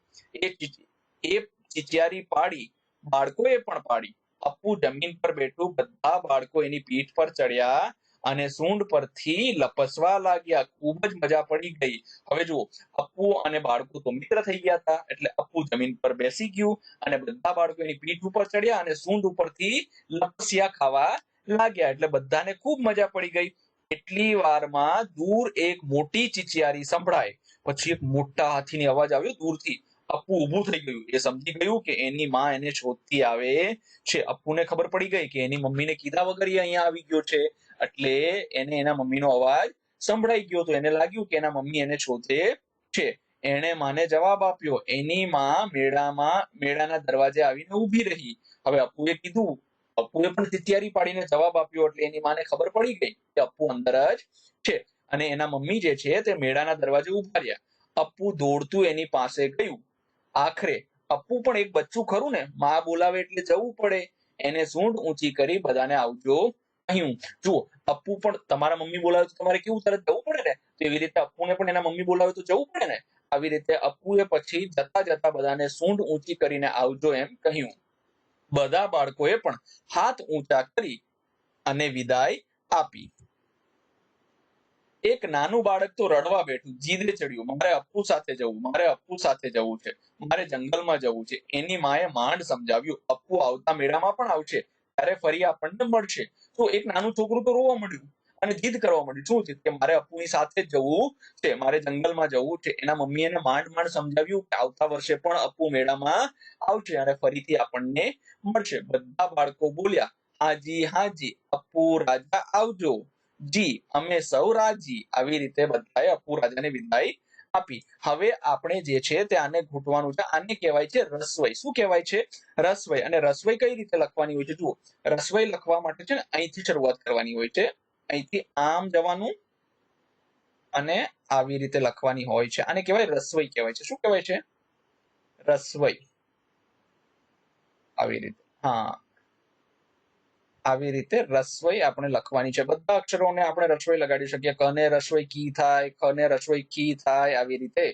S1: એ ચીચિયારી પાડી, બાળકોએ પણ પાડી. અપ્પુ જમીન પર બેઠું. બધા બાળકો એની પીઠ પર ચડ્યા અને સૂંઢ પરથી લપસવા લાગ્યા. ખૂબ જ મજા પડી ગઈ. હવે જુઓ, અપ્પુ અને બાળકો તો મિત્ર થઈ ગયા હતા, એટલે અપ્પુ જમીન પર બેસી ગયું અને બધા બાળકો એની પીઠ ઉપર ચડ્યા અને સૂંઢ ઉપરથી લપસ્યા ખાવા લાગ્યા. એટલે બધાને ખૂબ મજા પડી ગઈ. એટલી વારમાં દૂર એક મોટી ચીચિયારી સંભળાય. પછી એક મોટા હાથીનો અવાજ આવ્યો દૂરથી. અપ્પુ ઊભું થઈ ગયું. એ સમજી ગયું કે એની માં એને શોધતી આવે છે. અપ્પુને ખબર પડી ગઈ કે એની મમ્મીને કીધા વગર અહીંયા આવી ગયો છે, એટલે એને એના મમ્મીનો અવાજ સંભળાઈ ગયો. તો એને લાગ્યું કે એના મમ્મી એને શોધે છે. એણે માને જવાબ આપ્યો. એની માં મેળાના દરવાજે આવીને ઊભી રહી. હવે અપ્પુએ પણ ચીચિયારી પાડીને જવાબ આપ્યો, એટલે એની માને ખબર પડી ગઈ કે અપ્પુ અંદર જ છે. અને એના મમ્મી જે છે તે મેળાના દરવાજે ઉભા રહ્યા. અપ્પુ દોડતું એની પાસે ગયું. આખરે અપ્પુ પણ એક બચ્ચું ખરું ને, માં બોલાવે એટલે જવું પડે. એને સૂંઢ ઊંચી કરી બધાને આવજો કહ્યું. જુઓ, અપ્પુ પણ તમારા મમ્મી બોલાવે તો તમારે કેવું તરત જવું પડે ને, તો એવી રીતે અપ્પુને પણ એના મમ્મી બોલાવે તો જવું પડે ને. આવી રીતે અપ્પુએ પછી જતા જતા બધાને સૂંઢ ઊંચી કરીને આવજો એમ કહ્યું. બધા બાળકોએ પણ હાથ ઊંચા કરી અને વિદાય આપી. એક નાનું બાળક તો રડવા બેઠું, જીદે ચડ્યું, મારે અપ્પુ સાથે જવું, મારે અપ્પુ સાથે જવું છે, મારે જંગલમાં જવું છે. એની માએ માંડ સમજાવ્યું, અપ્પુ આવતા મેળામાં પણ આવશે, ત્યારે ફરી આપણને મળશે. તો એક નાનું છોકરું તો રોવા મળ્યું અને જીદ કરવા મળ્યું. શું છે કે મારે અપ્પુની સાથે જ જવું છે, મારે જંગલમાં જવું છે. એના મમ્મીએ એને માંડ સમજાવ્યું કે આવતા વર્ષે પણ અપ્પુ મેળામાં આવશે અને ફરીથી આપણને મળશે. બધા બાળકો બોલ્યા, હાજી હાજી, અપ્પુ રાજા આવજો જી, અમે સૌ રાજી. આવી રીતે બધાએ અપ્પુ રાજાને વિદાય આપી. હવે આપણે જે છે તે આને ઘૂંટવાનું છે. આને કહેવાય છે રસવઈ. શું કહેવાય છે? રસવઈ. અને રસવઈ કઈ રીતે લખવાની હોય છે? જુઓ, રસવઈ લખવા માટે છે ને અહીંથી શરૂઆત કરવાની હોય છે. અહીંથી આમ જવાનું અને આવી રીતે લખવાની હોય છે. આને કહેવાય રસવઈ કહેવાય છે. શું કહેવાય છે? રસવઈ. આવી રીતે, હા, આવી રીતે રસવઈ આપણે લખવાની છે. બધા અક્ષરોને આપણે રસવઈ લગાડી શકીએ. ક ને રસવઈ કી થાય, ખ ને રસવઈ કી થાય, આવી રીતે.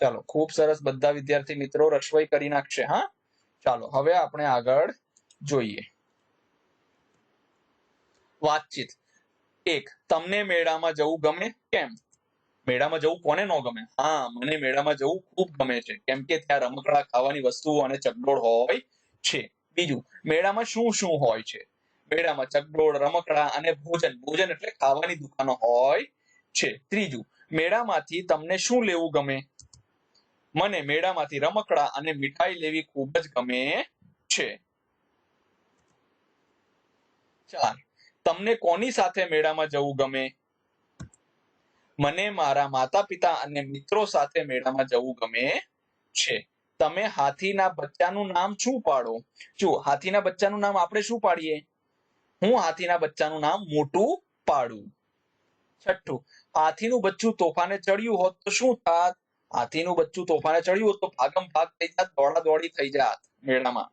S1: ચાલો, ખૂબ સરસ. બધા વિદ્યાર્થી મિત્રો રસવઈ કરી નાખશે. હા, ચાલો હવે આપણે આગળ જોઈએ. વાતચીત. 1. તમને મેળામાં જવું ગમે? કેમ? મેળામાં જવું કોને ન ગમે? હા, મને મેળામાં જવું ખૂબ ગમે છે, કેમ કે ત્યાં રમકડા, ખાવાની વસ્તુઓ અને ચકડોળ હોય છે. બીજું, મેળામાં શું શું હોય છે? મેળામાં ચકડોળ, રમકડા અને ભોજન. ભોજન એટલે ખાવાની દુકાનો હોય છે. ત્રીજું, મેળામાંથી તમને શું લેવું ગમે? મને મેળામાંથી રમકડા અને મીઠાઈ લેવી ખૂબ જ ગમે છે. 4. તમને કોની સાથે મેળામાં જવું ગમે? મને મારા માતા પિતા અને મિત્રો સાથે મેળામાં જવું ગમે છે. તમે હાથીના બચ્ચાનું નામ શું પાડો? જો, હાથીના બચ્ચાનું નામ આપણે શું પાડીએ? હું હાથીના બચ્ચાનું નામ મોટું પાડું. 6. હાથીનું બચ્ચું તોફાને ચડ્યું હોત તો શું થાત? હાથીનું બચ્ચું તોફાને ચડ્યું હોત તો ભાગમ ભાગ થઈ જાત, દોડા દોડી થઈ જાત મેળામાં.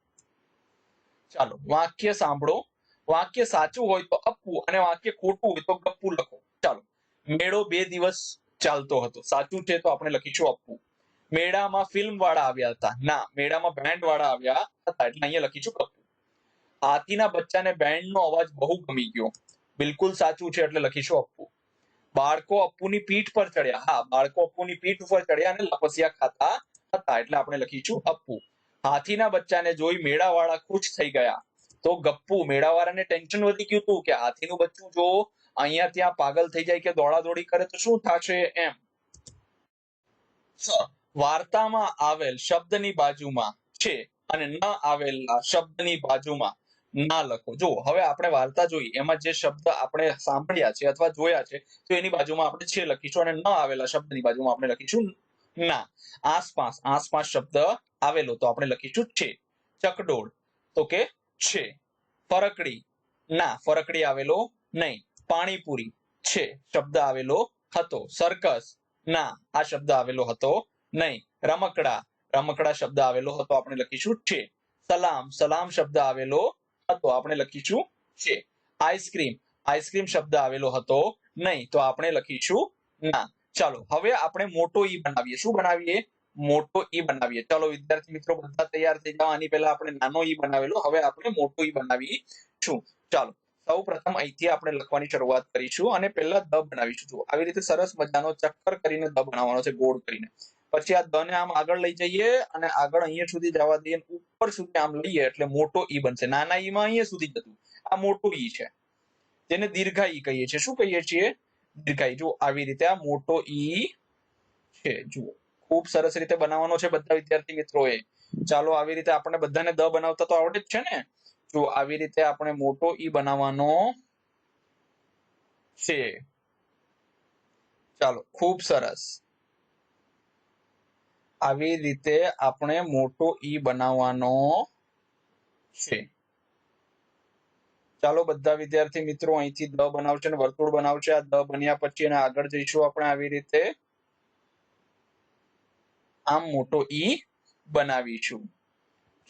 S1: ચાલો, વાક્ય સાંભળો. વાક્ય સાચું હોય તો અપ્પુ અને વાક્ય ખોટું હોય તો ગપ્પુ લખો. ચાલો. મેળો 2 દિવસ ચાલતો હતો. સાચું છે તો આપણે લખીશું અપ્પુ. મેળામાં ફિલ્મ વાળા આવ્યા હતા. ના, મેળામાં બેન્ડ વાળા આવ્યા હતા, એટલે અહીંયા લખીશું ગપ્પુ. હાથીના બચ્ચાને બેન્ડનો અવાજ બહુ ગમી ગયો. બિલકુલ સાચું છે, એટલે લખીશું અપ્પુ. બાળકો અપ્પુની પીઠ પર ચડ્યા. હા, બાળકો અપ્પુની પીઠ ઉપર ચડ્યા અને લપસિયા ખાતા હતા, એટલે આપણે લખીશું અપ્પુ. હાથીના બચ્ચાને જોઈ મેળાવાળા ખુશ થઈ ગયા. તો ગપ્પુ. મેળાવાળાને ટેન્શન વધી ગયું હતું કે હાથીનું બચ્ચું જો અહીંયા ત્યાં પાગલ થઈ જાય કે દોડાદોડી કરે તો શું થશે એમ. વાર્તામાં આવેલ શબ્દની બાજુમાં છે અને ન આવેલા શબ્દની બાજુમાં ના લખો. જો, હવે આપણે વાર્તા જોઈ, એમાં જે શબ્દ આપણે સાંભળ્યા છે અથવા જોયા છે તો એની બાજુમાં આપણે છે લખીશું અને ન આવેલા શબ્દની બાજુમાં આપણે લખીશું ના. આસપાસ. આસપાસ શબ્દ આવેલો તો આપણે લખીશું છે. ચકડોળ તો કે છે. ફરકડી. ના, ફરકડી આવેલો નહીં. પાણીપુરી. છે શબ્દ આવેલો હતો. સર્કસ. ના, આ શબ્દ આવેલો હતો નહીં. રમકડા. રમકડા શબ્દ આવેલો હતો, આપણે લખીશું છે. સલામ. સલામ શબ્દ આવેલો હતો, આપણે લખીશું છે. આઈસ્ક્રીમ. આઈસ્ક્રીમ શબ્દ આવેલો હતો નહીં, તો આપણે લખીશું ના. ચાલો, હવે આપણે મોટો ઈ બનાવીએ. શું બનાવીએ? મોટો ઈ બનાવીએ. ચાલો વિદ્યાર્થી મિત્રો, બધા તૈયાર થઈ જાઓ. આની પહેલા આપણે નાનો ઈ બનાવેલો, હવે આપણે મોટો ઈ બનાવીશું. ચાલો, સૌ પ્રથમ અહીંથી આપણે લખવાની શરૂઆત કરીશું અને પહેલા દ બનાવીશું. જુઓ, આવી રીતે સરસ મજાનો ચક્કર કરીને દ બનાવવાનો છે, ગોળ કરીને. પછી આ દ ને આમ આગળ લઈ જઈએ અને આગળ અહીંયા સુધી જવા દઈએ, ઉપર સુધી આમ લઈએ એટલે મોટો ઈ બનશે. નાના ઈ માં અહીંયા સુધી જતું, આ મોટો ઈ છે, જેને દીર્ઘાઈ કહીએ છીએ. શું કહીએ છીએ? દીર્ઘાઈ. જો, આવી રીતે આ મોટો ઈ છે. જુઓ, ખૂબ સરસ રીતે બનાવવાનો છે બધા વિદ્યાર્થી મિત્રોએ. ચાલો, આવી રીતે આપણે બધાને દ બનાવતા તો આવડે જ છે ને. જો, આવી રીતે આપણે મોટો ઈ બનાવવાનો છે. ચાલો, ખૂબ સરસ. આવી રીતે આપણે મોટો ઈ બનાવવાનો છે. ચાલો બધા વિદ્યાર્થી મિત્રો અહીંથી દ બનાવશે અને વર્તુળ બનાવશે. આ દ બન્યા પછી એને આગળ જઈશું આપણે આવી રીતે આમ મોટો ઈ બનાવીશું.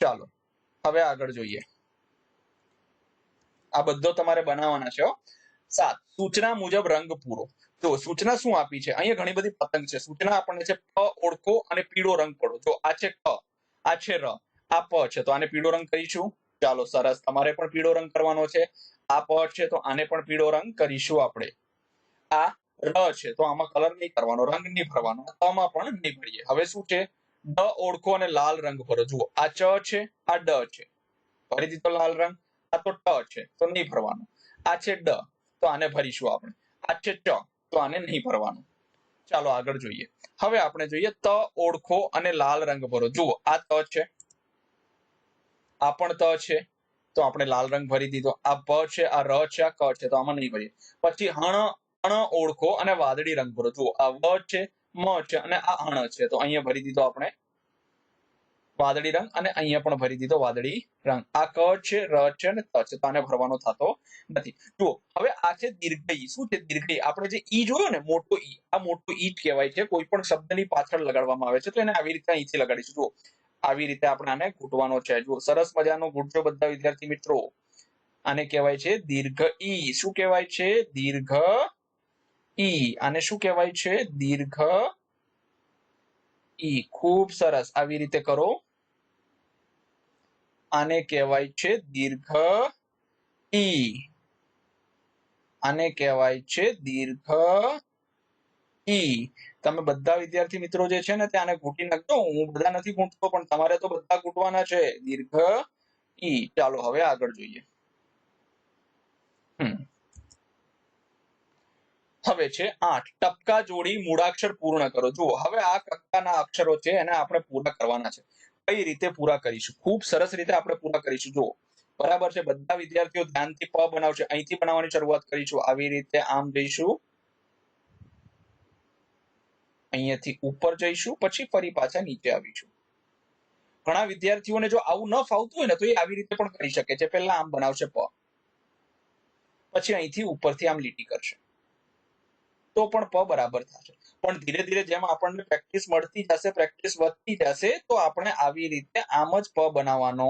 S1: ચાલો હવે આગળ જોઈએ. આ બધો તમારે બનાવવાના છે. 7 સૂચના મુજબ રંગ પૂરો. તો સૂચના શું આપી છે? અહીંયા ઘણી બધી પતંગ છે. સૂચના આપણને છે પ ઓળખો અને પીળો રંગ પડો. જો આ છે ક, આ છે ર, આ પ છે, તો આને પીળો રંગ કરીશું. ચાલો સરસ, તમારે પણ પીળો રંગ કરવાનો છે. આ પ છે તો આને પણ પીળો રંગ કરીશું આપણે. આ ર છે તો આમાં કલર નહીં કરવાનો, રંગ નહીં ભરવાનો. તમાં પણ નહીં ભરીએ. હવે શું છે? ડ ઓળખો અને લાલ રંગ ભરો. જુઓ આ ચ છે, આ ડ છે, ભરી દીધો લાલ રંગ. આ તો ટ છે તો નહીં ભરવાનું. આ છે ડ તો આને ભરીશું આપણે. આ છે ચ તો આને નહીં ભરવાનું. ચાલો આગળ જોઈએ. હવે આપણે જોઈએ ત ઓળખો અને લાલ રંગ ભરો. જુઓ આ ત છે, આ પણ ત છે તો આપણે લાલ રંગ ભરી દીધો. આ પ છે, આ ર છે, આ ક છે તો આમાં નહીં ભરીએ. પછી અણ ઓળખો અને વાદળી રંગ ભરો. જુઓ આ વ છે, મ છે અને આ અણ છે તો અહીંયા ભરી દીધો આપણે વાદળી રંગ અને અહીંયા પણ ભરી દીધો વાદળી રંગ. આ ક છે, ર છે અને ત છે તો આને ભરવાનો થતો નથી. જુઓ હવે આ છે દીર્ઘઈ. શું છે દીર્ઘઈ? આપણે જે ઈ જોયો ને મોટો ઈ, આ મોટો ઈ જ કહેવાય છે. કોઈ પણ શબ્દની પાછળ લગાડવામાં આવે છે તો એને આવી રીતે અહીંથી લગાડીશું. જુઓ આવી રીતે આપણે આને ઘૂંટવાનો છે. જુઓ સરસ મજાનો ઘૂંટજો બધા વિદ્યાર્થી મિત્રો. આને કહેવાય છે દીર્ઘ ઈ. શું કહેવાય છે? દીર્ઘ ઈ. આને શું કહેવાય છે? દીર્ઘ ઈ. ખૂબ સરસ, આવી રીતે કરો. આને કહેવાય છે દીર્ઘ ઈ. આને કહેવાય છે દીર્ઘ ઈ. તમે બધા વિદ્યાર્થી મિત્રો જે છે ને તે આને ઘૂંટી નાખજો. હું બધા નથી ઘૂંટતો પણ તમારે તો બધા ઘૂંટવાના છે. દીર્ઘ ઈ. ચાલો હવે આગળ જોઈએ. હવે છે 8 ટપકા જોડી મૂળાક્ષર પૂર્ણ કરો. જુઓ હવે આ કક્કાના અક્ષરો છે એને આપણે પૂરા કરવાના છે. કઈ રીતે પૂરા કરીશું? ખૂબ સરસ રીતે આપણે પૂરા કરીશું. જુઓ બરાબર છે. બધા વિદ્યાર્થીઓ ધ્યાનથી પ બનાવશે. અહીંથી બનાવવાની શરૂઆત કરીશું. આવી રીતે આમ જઈશું, અહીંયાથી ઉપર જઈશું, પછી ફરી પાછા નીચે આવીશું. ઘણા વિદ્યાર્થીઓને જો આવું ન ફાવતું હોય ને તો એ આવી રીતે પણ કરી શકે છે. પહેલા આમ બનાવશે પ, પછી અહીંથી ઉપરથી આમ લીટી કરશે તો પણ પ બરાબર થશે. પણ ધીરે ધીરે જેમ આપણને પ્રેક્ટિસ મળતી જશે, પ્રેક્ટિસ વધતી જશે તો આપણે આવી રીતે આમ જ પ બનાવવાનો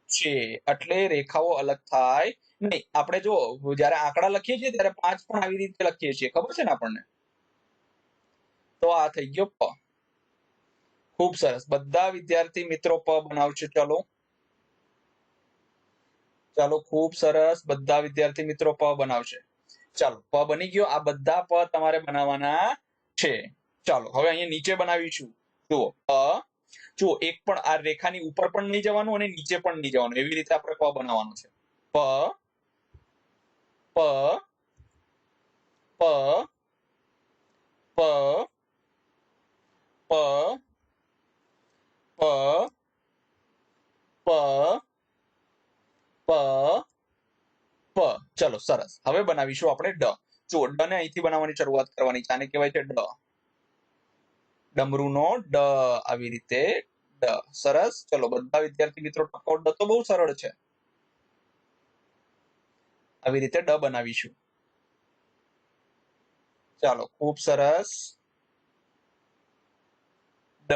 S1: છે. એટલે રેખાઓ અલગ થાય નહીં. આપણે જો જ્યારે આંકડા લખીએ છીએ ત્યારે 5 પણ આવી રીતે લખીએ છીએ, ખબર છે ને આપણને? તો આ થઈ ગયો પ. ખૂબ સરસ. બધા વિદ્યાર્થી મિત્રો પ બનાવશે. ચાલો ચાલો ખૂબ સરસ. બધા વિદ્યાર્થી મિત્રો પ બનાવશે. ચાલો પ બની ગયો. આ બધા પ તમારે બનાવવાના છે. ચાલો હવે અહીંયા નીચે બનાવીશું. જુઓ પ. જુઓ એક પણ આ રેખાની ઉપર પણ નહીં જવાનું અને નીચે પણ નહીં જવાનું. એવી રીતે આપણે પ બનાવવાનું છે. પ પ પ પ પ પ પ પ પ. ચલો સરસ. હવે બનાવીશું આપણે ડ. જુઓ ડ ને અહીંથી બનાવવાની શરૂઆત કરવાની છે. આને કહેવાય છે ડ. ડમરૂનો ડ. આવી રીતે ડ. સરસ. ચલો બધા વિદ્યાર્થી મિત્રો ટકો ડ તો બહુ સરળ છે. આવી રીતે ડ બનાવીશું. ચાલો ખૂબ સરસ. ડ.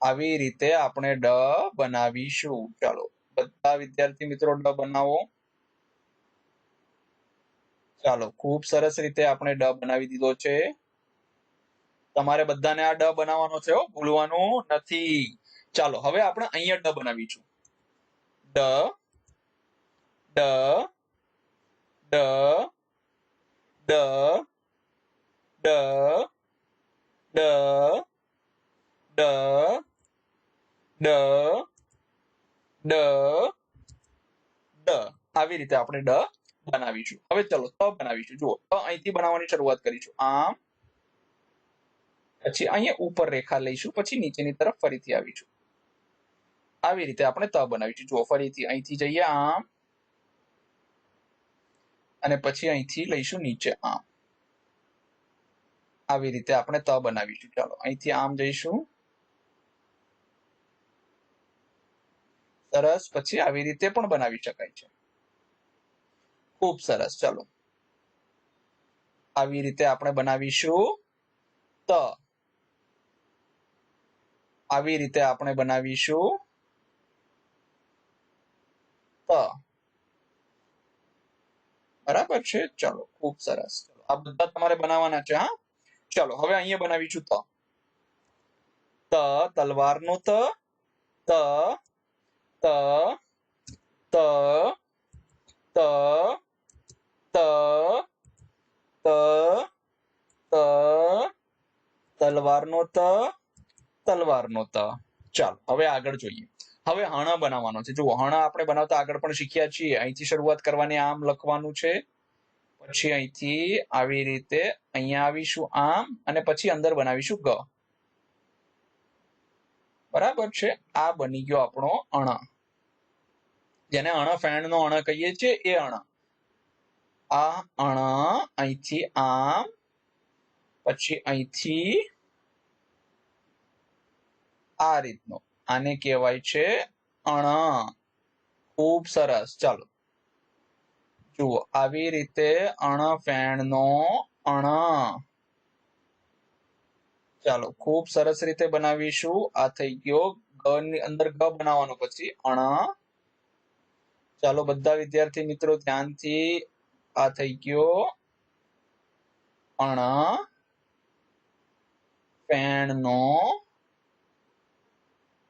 S1: આવી રીતે આપણે ડ બનાવીશું. ચાલો બધા વિદ્યાર્થી મિત્રો ડ બનાવો. ચાલો ખૂબ સરસ રીતે આપણે ડ બનાવી દીધો છે. તમારે બધાને આ ડ બનાવવાનો છે, ભૂલવાનું નથી. ચાલો હવે આપણે અહીંયા ડ બનાવીશું. ડ ડ ડ ડ ડ ડ ડ ડ ડ ડ. આવી રીતે આપણે ડ બનાવીશું. હવે ચલો ત બનાવીશું. જુઓ ત અહીંથી બનાવવાની શરૂઆત કરીશું. આમ, પછી અહીંયા ઉપર રેખા લઈશું, પછી નીચેની તરફ ફરીથી આવીશું. આવી રીતે આપણે ત બનાવીશું. જુઓ ફરીથી અહીંથી જઈએ આમ, અને પછી અહીંથી લઈશું નીચે આમ. આવી રીતે આપણે ત બનાવીશું. ચાલો અહીંથી આમ જઈશું, સરસ, પછી આવી રીતે પણ બનાવી શકાય છે, ખૂબ સરસ. ચાલો આવી રીતે આપણે બનાવીશું ત, આવી રીતે આપણે બનાવીશું ત, બરાબર છે. ચાલો ખૂબ સરસ. આ બધા તમારે બનાવવાના છે. હા, ચાલો હવે અહીંયા બનાવીશું ત. ત તલવારનો ત, ત ત ત ત ત ત ત તલવારનો ત, તલવારનો ત. ચાલો હવે આગળ જોઈએ. હવે હણ બનાવવાનો છે. જુઓ, હણ આપણે બનાવતા આગળ પણ શીખ્યા છીએ. અહીંથી શરૂઆત કરવાની, આમ લખવાનું છે, પછી અહીંથી આવી રીતે અહીંયા આવીશું આમ, અને પછી અંદર બનાવીશું ગ. બરાબર છે. આ બની ગયો આપણો અણ, જેને અણ ફેણનો અણ કહીએ છીએ, એ અણ. આ અણ અહીંથી આમ, પછી અહીંથી આ રીતનો, આને કહેવાય છે અણ. ખૂબ સરસ. ચાલો જુઓ, આવી રીતે અણ ફેણનો અણ. ચાલો ખૂબ સરસ રીતે બનાવીશું. આ થઈ ગયો ગ ની અંદર ગ બનાવવાનો, પછી અણ. ચાલો બધા વિદ્યાર્થી મિત્રો ધ્યાનથી, આ થઈ ગયો અણ ફેણનો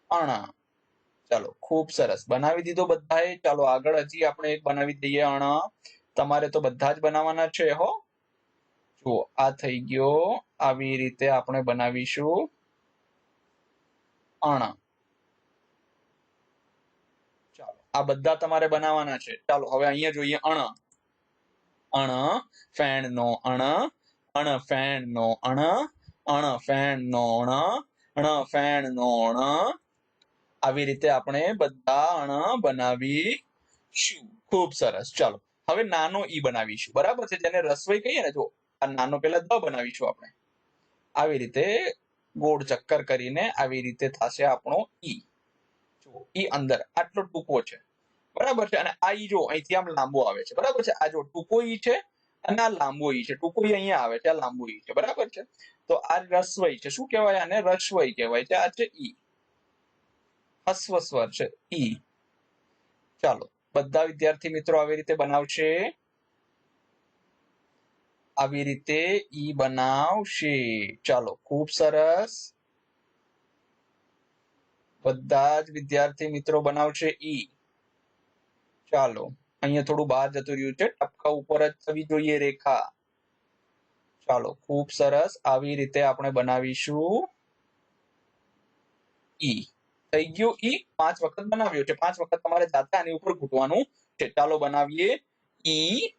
S1: અણ. ચાલો ખૂબ સરસ બનાવી દીધો બધાએ. ચાલો આગળ હજી આપણે એક બનાવી દઈએ અણ. તમારે તો બધા જ બનાવવાના છે હો. જુઓ, આ થઈ ગયો, આવી રીતે આપણે બનાવીશું અણ. ચાલો આ બધા તમારે બનાવવાના છે. ચાલો હવે અહીંયા જોઈએ અણ. અણ ફેણનો અણ, અણ ફેણનો અણ, અણ ફેણનો અણ, અણ ફેણનો અણ. આવી રીતે આપણે બધા અણ બનાવીશું. ખૂબ સરસ. ચાલો હવે નાનો ઈ બનાવીશું. બરાબર છે, જેને રસવઈ કહીએ ને. જો આ નાનો પેલા દ બનાવીશું આપણે. આવી રીતે ગોળ ચક્કર કરીને આવી રીતે થશે આપણો ઈ. જો ઈ અંદર આટલો ટૂંકો છે, બરાબર છે. અને આ ઈ જો અહીંથી આમ લાંબો આવે છે, બરાબર છે. આ જો ટૂંકો ઈ છે અને આ લાંબો ઈ છે. ટૂંકો ઈ અહીંયા આવે છે, આ લાંબો ઈ છે, બરાબર છે. તો આ રસવઈ છે. શું કહેવાય આને? રસવઈ કહેવાય છે. આ છે ઈ, હસ્વ સ્વર છે ઈ. ચાલો બધા વિદ્યાર્થી મિત્રો આવી રીતે બનાવશે. આવી રીતે ઈ બનાવશે. ચાલો ખૂબ સરસ. બધા જ વિદ્યાર્થી મિત્રો બનાવશે ઈ. ચાલો અહીંયા થોડું બહાર જતું રહ્યું છે, ટપકા ઉપર જ થવી જોઈએ રેખા. ચાલો ખૂબ સરસ. આવી રીતે આપણે બનાવીશું ઈ. થઈ ગયું ઈ. 5 વખત બનાવ્યો છે. 5 વખત તમારે જાતે આની ઉપર ઘૂંટવાનું છે. ચાલો બનાવીએ. ઈ,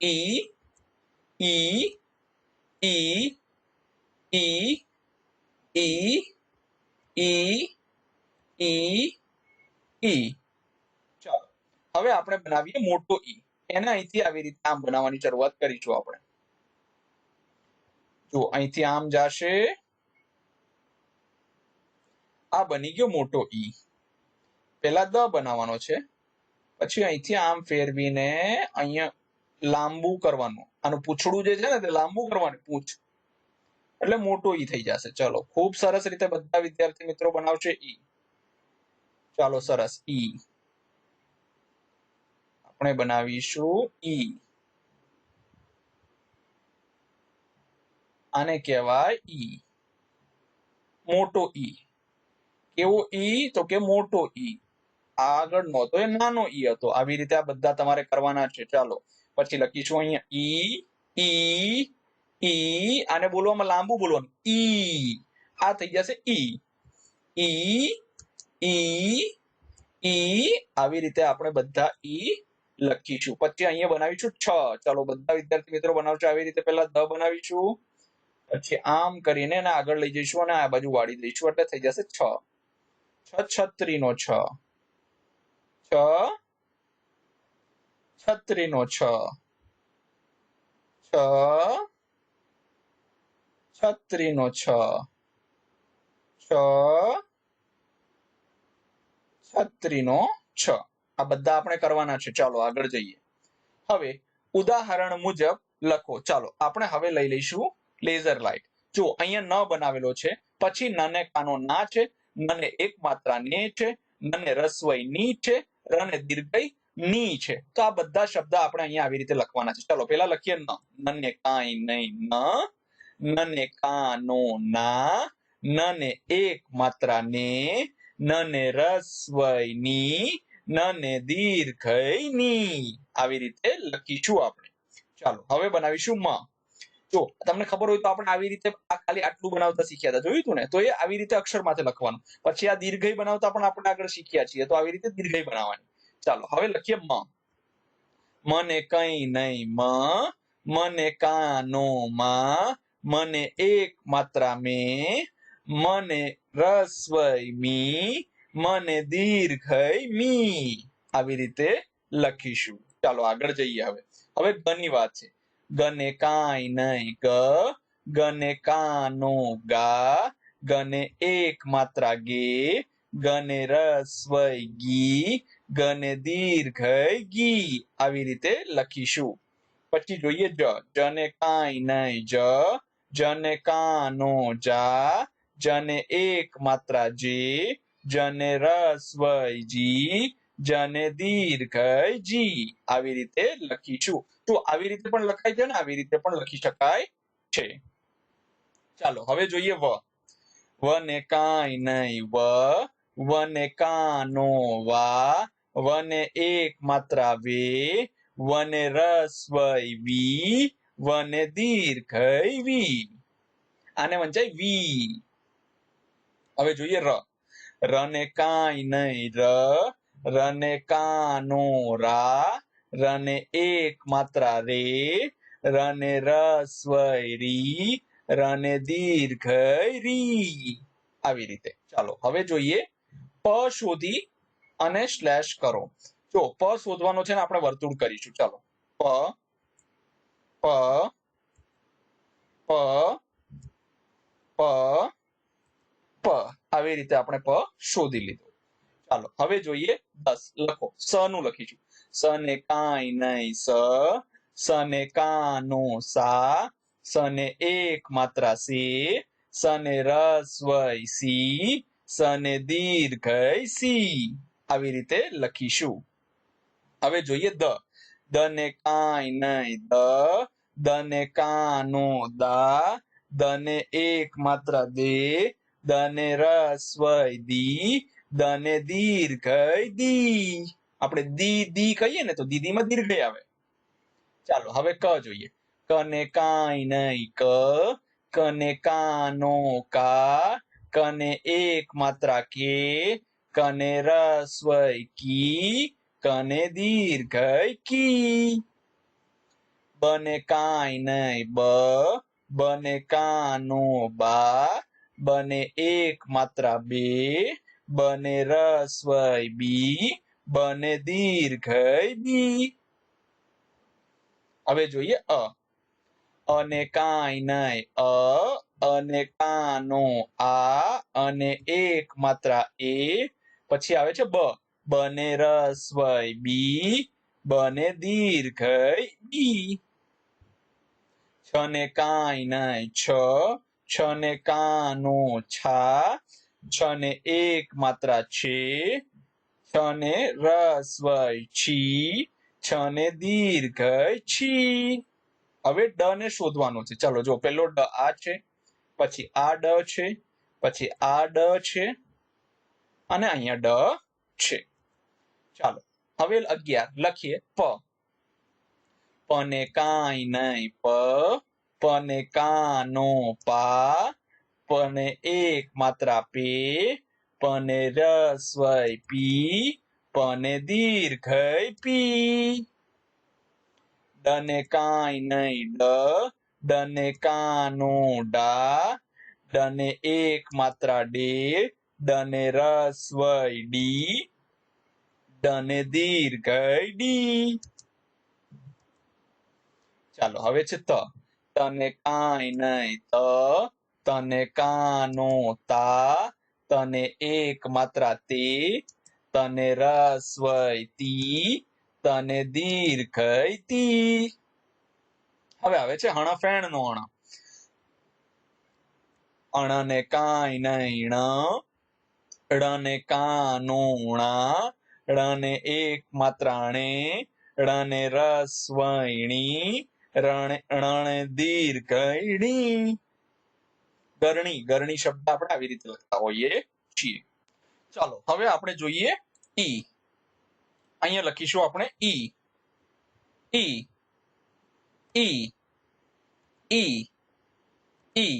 S1: ઈ, ઈ, ઈ, ઈ, ઈ, ઈ, ઈ, ઈ. ચાલો હવે આપણે બનાવીએ મોટો ઈ. એને અહીંથી આવી રીતે આમ બનાવવાની શરૂઆત કરીશું આપણે. જો અહીંથી આમ જશે, આ બની ગયો મોટો ઈ. પેલા દ બનાવવાનો છે, પછી અહીંથી આમ ફેરવીને અહીંયા લાંબુ કરવાનું. આનું પૂંછડું જે છે ને તે લાંબુ કરવાનું, પૂંછ, એટલે મોટો ઈ થઈ જશે. ચલો ખૂબ સરસ રીતે બધા વિદ્યાર્થી મિત્રો બનાવશે ઈ. ચાલો સરસ. ઈ આપણે બનાવીશું ઈ. આને કહેવાય ઈ, મોટો ઈ. કેવો ઈ? તો કે મોટો ઈ. આગળ નહોતો એ નાનો ઈ હતો. આવી રીતે આ બધા તમારે કરવાના છે. ચાલો પછી લખીશું અહીંયા ઈ, ઈ, ઈ. આને બોલવામાં લાંબુ બોલવાનું, ઈ. આ થઈ જશે ઈ, ઈ, ઈ, ઈ. આવી રીતે આપણે બધા ઈ લખીશું. પછી અહીંયા બનાવીશું છ. ચાલો બધા વિદ્યાર્થી મિત્રો બનાવશે આવી રીતે. પહેલા દ બનાવીશું, પછી આમ કરીને એને આગળ લઈ જઈશું અને આ બાજુ વાળી દઈશું, એટલે થઈ જશે છ. છત્રીનો છ, છ છત્રીનો છ, છ છત્રીનો છ, છ છત્રીનો છ. આ બધા આપણે કરવાના છે. ચાલો આગળ જઈએ. હવે ઉદાહરણ મુજબ લખો. ચાલો આપણે હવે લઈ લઈશું લેઝર લાઇટ. જો અહીંયા ન બનાવેલો છે, પછી નને કાનો ના છે, નને એક માત્રા ને છે, નને રસ્વઈ ની છે, રને દીર્ઘઈ ની છે. તો આ બધા શબ્દ આપણે અહીંયા આવી રીતે લખવાના છે. ચાલો પેલા લખીએ ન. નને કાંઈ નહીં ન, નને કાનો ના, નને એક માત્રા ને, નને રસ્વઈ ની, નને દીર્ઘઈ ની. આવી રીતે લખીશું આપણે. ચાલો હવે બનાવીશું મ. જો તમને ખબર હોય તો આપણે આવી રીતે આ ખાલી આટલું બનાવતા શીખ્યા હતા, જોયું હતું ને? તો એ આવી રીતે અક્ષર માથે લખવાનું. પછી આ દીર્ઘઈ બનાવતા પણ આપણે આગળ શીખ્યા છીએ, તો આવી રીતે દીર્ઘઈ બનાવવાની. ચાલો હવે લખીએ મ. મને કઈ નહીં મ, મને કાનો માં, મને એક માત્રા મે, મને રસ્વઈ મી, મને દીર્ઘઈ મી. આવી રીતે લખીશું. ચાલો આગળ જઈએ. હવે ગની વાત છે. ગને કાંઈ નહીં ગ, ગને કાનો ગા, ગને એક માત્રા ગે, ગને રસ્વઈ ગી, ગને દીર્ઘઈ ગી. આવી રીતે લખીશું. પછી જોઈએ જ. જને કાંઈ નહીં જ, જને કાનો જા, જને એક માત્રા જે, જને રસ્વઈ જી, જને દીર્ઘઈ જી. આવી રીતે લખીશું. તો આવી રીતે પણ લખાય છે ને આવી રીતે પણ લખી શકાય છે. ચાલો હવે જોઈએ વ. વને કાંઈ નહીં વ, વને કાનો વા, વને એક માત્રા વે, વને રસ્વઈ વી, વને દીર્ઘઈ વી. આને વંચાય વી. હવે જોઈએ ર. રને કાંઈ નહીં ર, રને કાનો રા, રને એક માત્રા રે, રને રસ્વઈ રી, રને દીર્ઘઈ રી. આવી રીતે. ચાલો હવે જોઈએ પ શોધી અને સ્લેશ કરો. જો પ શોધવાનો છે ને આપણે વર્તુળ કરીશું. ચાલો પ પ પ પ પ. આવી રીતે આપણે પ શોધી લીધું. ચાલો હવે જોઈએ 10. લખો. સ નું લખીશું. સ ને કાંઈ નહીં સ, સ ને કાનો સા, સ ને એક માત્રા સે, સ ને રસ્વઈ સી, સ ને દીર્ઘઈ સી. આવી રીતે લખીશું. હવે જોઈએ દ. દ ને કાંઈ નહીં દ, દ ને કાનો દા, દ ને એક માત્રા દે, દ ને રસ્વઈ દી, દ ને દીર્ઘઈ દી. આપણે દી દી કહીએ ને તો દીદીમાં દીર્ઘઈ આવે. ચાલો હવે ક જોઈએ. ક ને કાંઈ નહીં ક, ક ને કાનો કા, ક ને એક માત્રા કે, ક ને રસ્વઈ કી, ક ને દીર્ઘઈ કી. બ ને કાંઈ નહીં બ, બ ને કાનો બા, બ ને એક માત્રા બે, બ ને રસ્વઈ બી, બ ને દીર્ઘઈ બી. હવે જોઈએ અ. અ ને કાંઈ નહીં અ, અ ને કાનો આ, અને એક માત્રા એ, પછી આવે છે બ, બ ને રસ્વઈ બી, બ ને દીર્ઘઈ બી. છ ને કાંઈ નહીં છ, છ ને કાનો છા, છ ને એક માત્રા છે, છ ને રસ્વઈ છી, છ ને દીર્ઘઈ છી. હવે ડ ને શોધવાનું છે. ચાલો જો પેલો ડ આ છે, પછી આ ડ છે, પછી આ ડ છે, અને અહીંયા ડ છે. ચાલો હવે 11 લખીએ પ. પ ને કાંઈ નહીં પ, પ ને કાનો પા, પ ને એક માત્રા પે, પ ને રસ્વઈ પી, પ ને દીર્ઘઈ પી. ડ ને કાંઈ નહીં ડ, ડ ને કાનો ડા, ડ ને એક માત્રા ડે, ડ ને રસ્વઈ ડી, ડ ને દીર્ઘઈ ડી. ચાલો હવે છે ત. ત ને કાંઈ નહીં ત, ત ને કાનો તા, ત ને એક માત્રા તે, તને રસ્વઈ તી, તને દીર્ઘઈ તી. હવે આવે છે હણફેણ નો અણ. અણને કાંઈ નહીં ણ, ળને કાનો ણા, ળને એક માત્રાણે, ળને રસ્વઈણી, ણને દીર્ઘઈણી. ગરણી, ગરણી શબ્દ આપણે આવી રીતે લખતા હોઈએ છીએ. ચાલો હવે આપણે જોઈએ ઈ. અહીંયા લખીશું આપણે ઈ, ઈ, ઈ, ઈ, ઈ.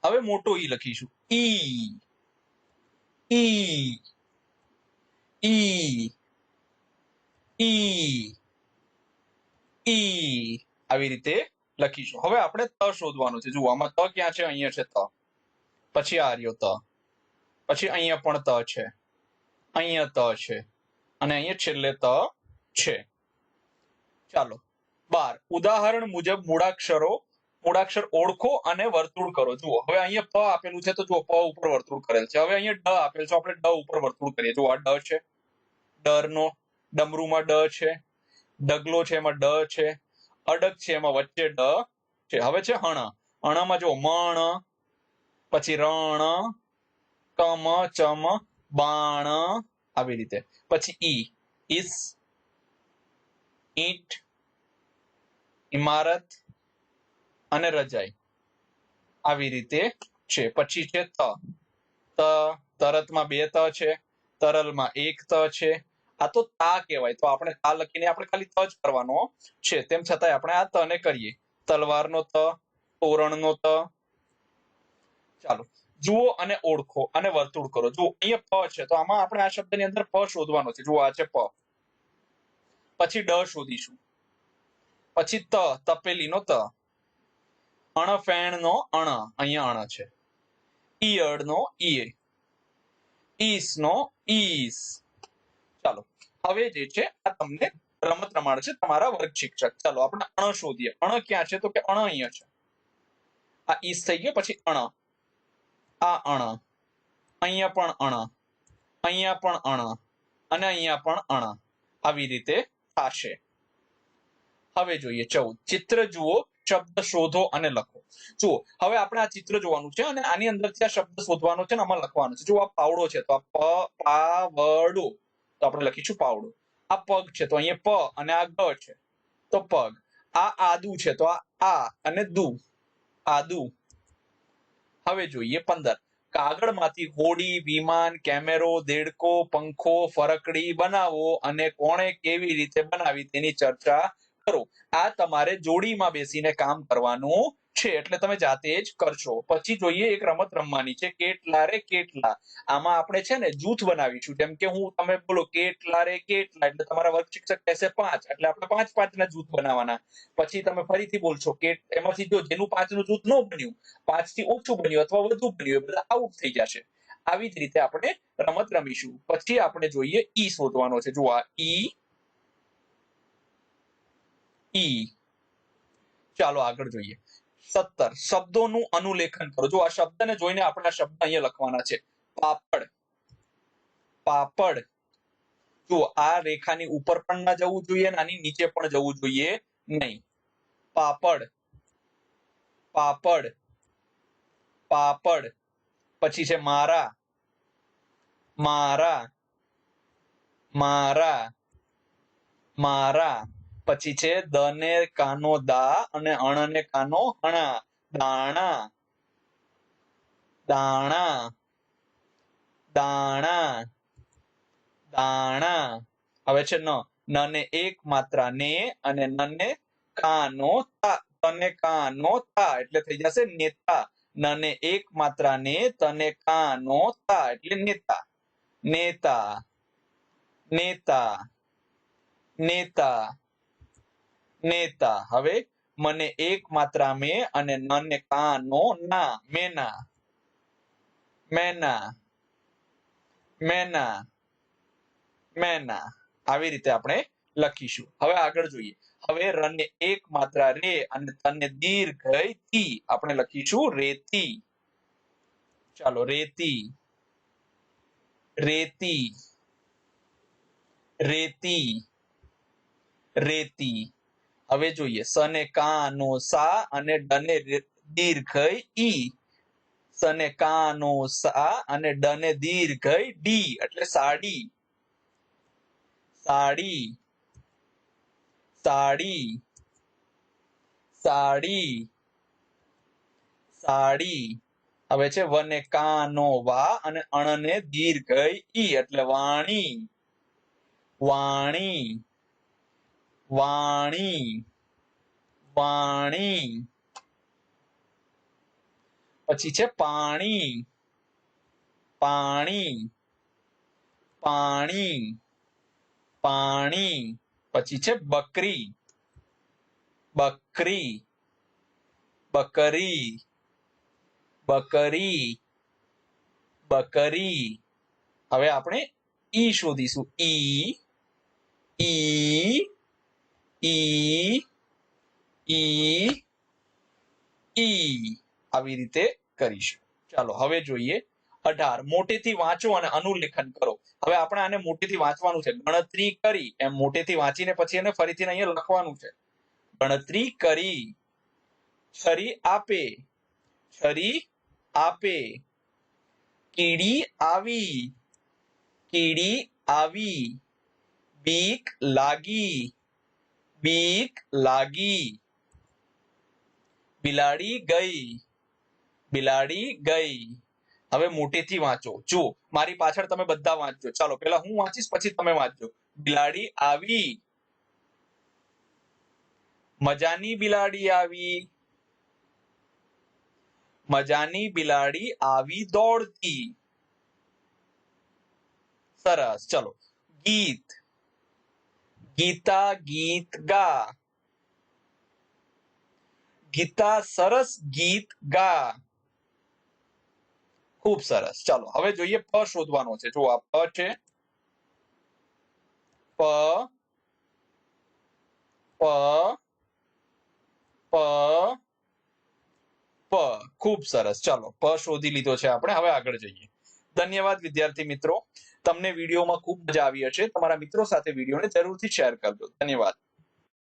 S1: હવે મોટો ઈ લખીશું ઈ, ઈ, ઈ, ઈ, ઈ. આવી રીતે લખીશું. હવે આપણે ત શોધવાનું છે. જુઓ આમાં ત ક્યાં છે? અહીંયા છે ત. પછી આ રહ્યો ત. પછી અહીંયા પણ ત છે, અહીંયા ત છે, અને અહીંયા છેલ્લે ત છે. ચાલો 12 ઉદાહરણ મુજબ મૂળાક્ષર ઓળખો અને વર્તુળ કરો. જુઓ હવે અહીંયા પ આપેલું છે તો જુઓ પ ઉપર વર્તુળ કરેલ છે. હવે અહીંયા ડ આપેલ છે, આપણે ડ ઉપર વર્તુળ કરીએ. જુઓ આ ડ છે, ડરનો, ડમરૂમાં ડ છે, ડગલો છે એમાં ડ છે, અડગ છે એમાં વચ્ચે ડ છે. હવે છે હણ. હણમાં જો મણ, પછી રણ, કમ, ચમ, બાણ, આવી રીતે. પછી ઈ, ઈસ, ઈંટ, ઇમારત અને રજાઈ, આવી રીતે છે. પછી છે ત. તરતમાં બે ત છે, તરલમાં એક ત છે. આ તો તા કહેવાય, તો આપણે તા લખીને આપણે ખાલી ત જ કરવાનો છે. તેમ છતાંય આપણે આ ત ને કરીએ. તલવારનો ત, તોરણનો ત. ચાલો જુઓ અને ઓળખો અને વર્તુળ કરો. જુઓ અહીંયા પ છે તો આમાં આપણે આ શબ્દની અંદર પ શોધવાનો છે. જુઓ આ છે પ. પછી ડ શોધીશું. પછી ત, તપેલીનો ત. અણફેણનો અણ, અહીંયા અણ છે. ઈયળનો ઈ, ઈસનો ઈસ. ચાલો હવે જે છે આ તમને રમત રમાડ છે તમારા વર્ગ શિક્ષક. ચાલો આપણે અણ શોધીએ. અણ ક્યાં છે? તો કે અણ અહીંયા છે. આ ઈસ થઈ ગયો. પછી અણ, આ અણ, અહીંયા પણ અણ, અહીંયા પણ અણ, અને અહીંયા પણ અણ. આવી રીતે થશે. હવે જોઈએ 14 ચિત્ર જુઓ, શબ્દ શોધો અને લખો. જુઓ હવે આપણે આ ચિત્ર જોવાનું છે અને આની અંદરથી આ શબ્દ શોધવાનો છે ને આમાં લખવાનું છે. જો આ પાવડો છે તો આ પાવડો, તો આપણે લખીશું પાવડો. આ પગ છે તો અહીંયા પ અને આ ગ છે તો પગ. આ આદુ છે તો આ અને દુ, આદુ. હવે જોઈએ 15 કાગળમાંથી હોડી, વિમાન, કેમેરો, દેડકો, પંખો, ફરકડી બનાવો અને કોણે કેવી રીતે બનાવી તેની ચર્ચા કરો. આ તમારે જોડીમાં બેસીને કામ કરવાનું છે, એટલે તમે જાતે જ કરશો. પછી જોઈએ એક રમત રમવાની છે, કેટલા રે કેટલા. આમાં આપણે છે ને જૂથ બનાવીશું. જેમ કે તમે બોલો કેટલા રે કેટલા, એટલે તમારા વર્ગ શિક્ષક કહેશે 5, એટલે આપણે 5 ના જૂથ બનાવવાના. પછી તમે ફરીથી બોલશો કે એમાંથી જો જેનું 5 નું જૂથ ન બન્યું, 5 થી ઓછું બન્યું અથવા વધુ બન્યું, એ બધા આઉટ થઈ જશે. આવી જ રીતે આપણે રમત રમીશું. પછી આપણે જોઈએ ઈ શોધવાનો છે. જો આ ઈ, ઈ. ચાલો આગળ જોઈએ 17 શબ્દોનું અનુલેખન કરો. જો આ શબ્દને જોઈને આપણે આ શબ્દ અહીંયા લખવાના છે. પાપડ, પાપડ. જો આ રેખાની ઉપર પણ ના જવું જોઈએ અને આની નીચે પણ જવું જોઈએ નહીં. પાપડ, પાપડ, પાપડ. પછી છે મારા, મારા, મારા, મારા. પછી છે દ ને કાનો દા અને અણ ને કાનો હણા, દાણા, દાણા, દાણા, દાણા. હવે છે ન, ન ને એક માત્રા ને અને ન ને કાનો તા, તને કાનો તા એટલે થઈ જશે નેતા. ન ને એક માત્રા ને, તને કાનો તા એટલે નેતા, નેતા, નેતા, નેતા, નેતા. હવે મને એક માત્રા મે અને ન ને કાનો ના, મેના, મેના, મેના, મેના. આવી રીતે આપણે લખીશું. હવે આગળ જોઈએ. હવે ર ને એક માત્રા રે અને તને દીર્ઘ તી, આપણે લખીશું રેતી. ચાલો રેતી, રેતી, રેતી રેતી. હવે જોઈએ સને કાનો સા અને ડને દીર્ઘ ઈ. સને કાનો સા અને ડને દીર્ઘ ડી એટલે સાડી સાડી સાડી સાડી સાડી. હવે છે વને કાનો વા અને અણને દીર્ઘ ઈ એટલે વાણી વાણી વાણી વાણી. પછી છે પાણી પાણી પાણી પાણી. પછી છે બકરી બકરી બકરી બકરી બકરી. હવે આપણે ઈ શોધીશું ઈ ઈ ઈ ઈ ઈ. આવી રીતે કરીશું. ચાલો હવે જોઈએ 18 મોટેથી વાંચો અને અનુલેખન કરો. હવે આપણે આને મોટેથી વાંચવાનું છે. ગણતરી કરી એમ મોટેથી વાંચીને પછી એને ફરીથી અહીંયા લખવાનું છે. ગણતરી કરી. છરી આપે છરી આપે. કીડી આવી કીડી આવી. બીક લાગી બીક લાગી. બિલાડી ગઈ બિલાડી ગઈ. હવે મોટેથી વાંચો. જો મારી પાછળ તમે બધા વાંચજો. ચાલો પહેલા હું વાંચીશ પછી તમે વાંચજો. બિલાડી આવી મજાની બિલાડી આવી મજાની બિલાડી આવી દોડતી. સરસ. ચલો ગીત ગીતા ગીત ગા ગીતા સરસ ગીત ગા. ખૂબ સરસ. ચાલો હવે જોઈએ પ શોધવાનો છે. જો આ પ છે પ પ પ પ. ખૂબ સરસ. ચાલો પ શોધી લીધો છે આપણે. હવે આગળ જઈએ. ધન્યવાદ વિદ્યાર્થી મિત્રો. તમને વિડીયોમાં ખૂબ મજા આવી હશે. તમારા મિત્રો સાથે વિડીયોને જરૂરથી શેર કરજો. ધન્યવાદ.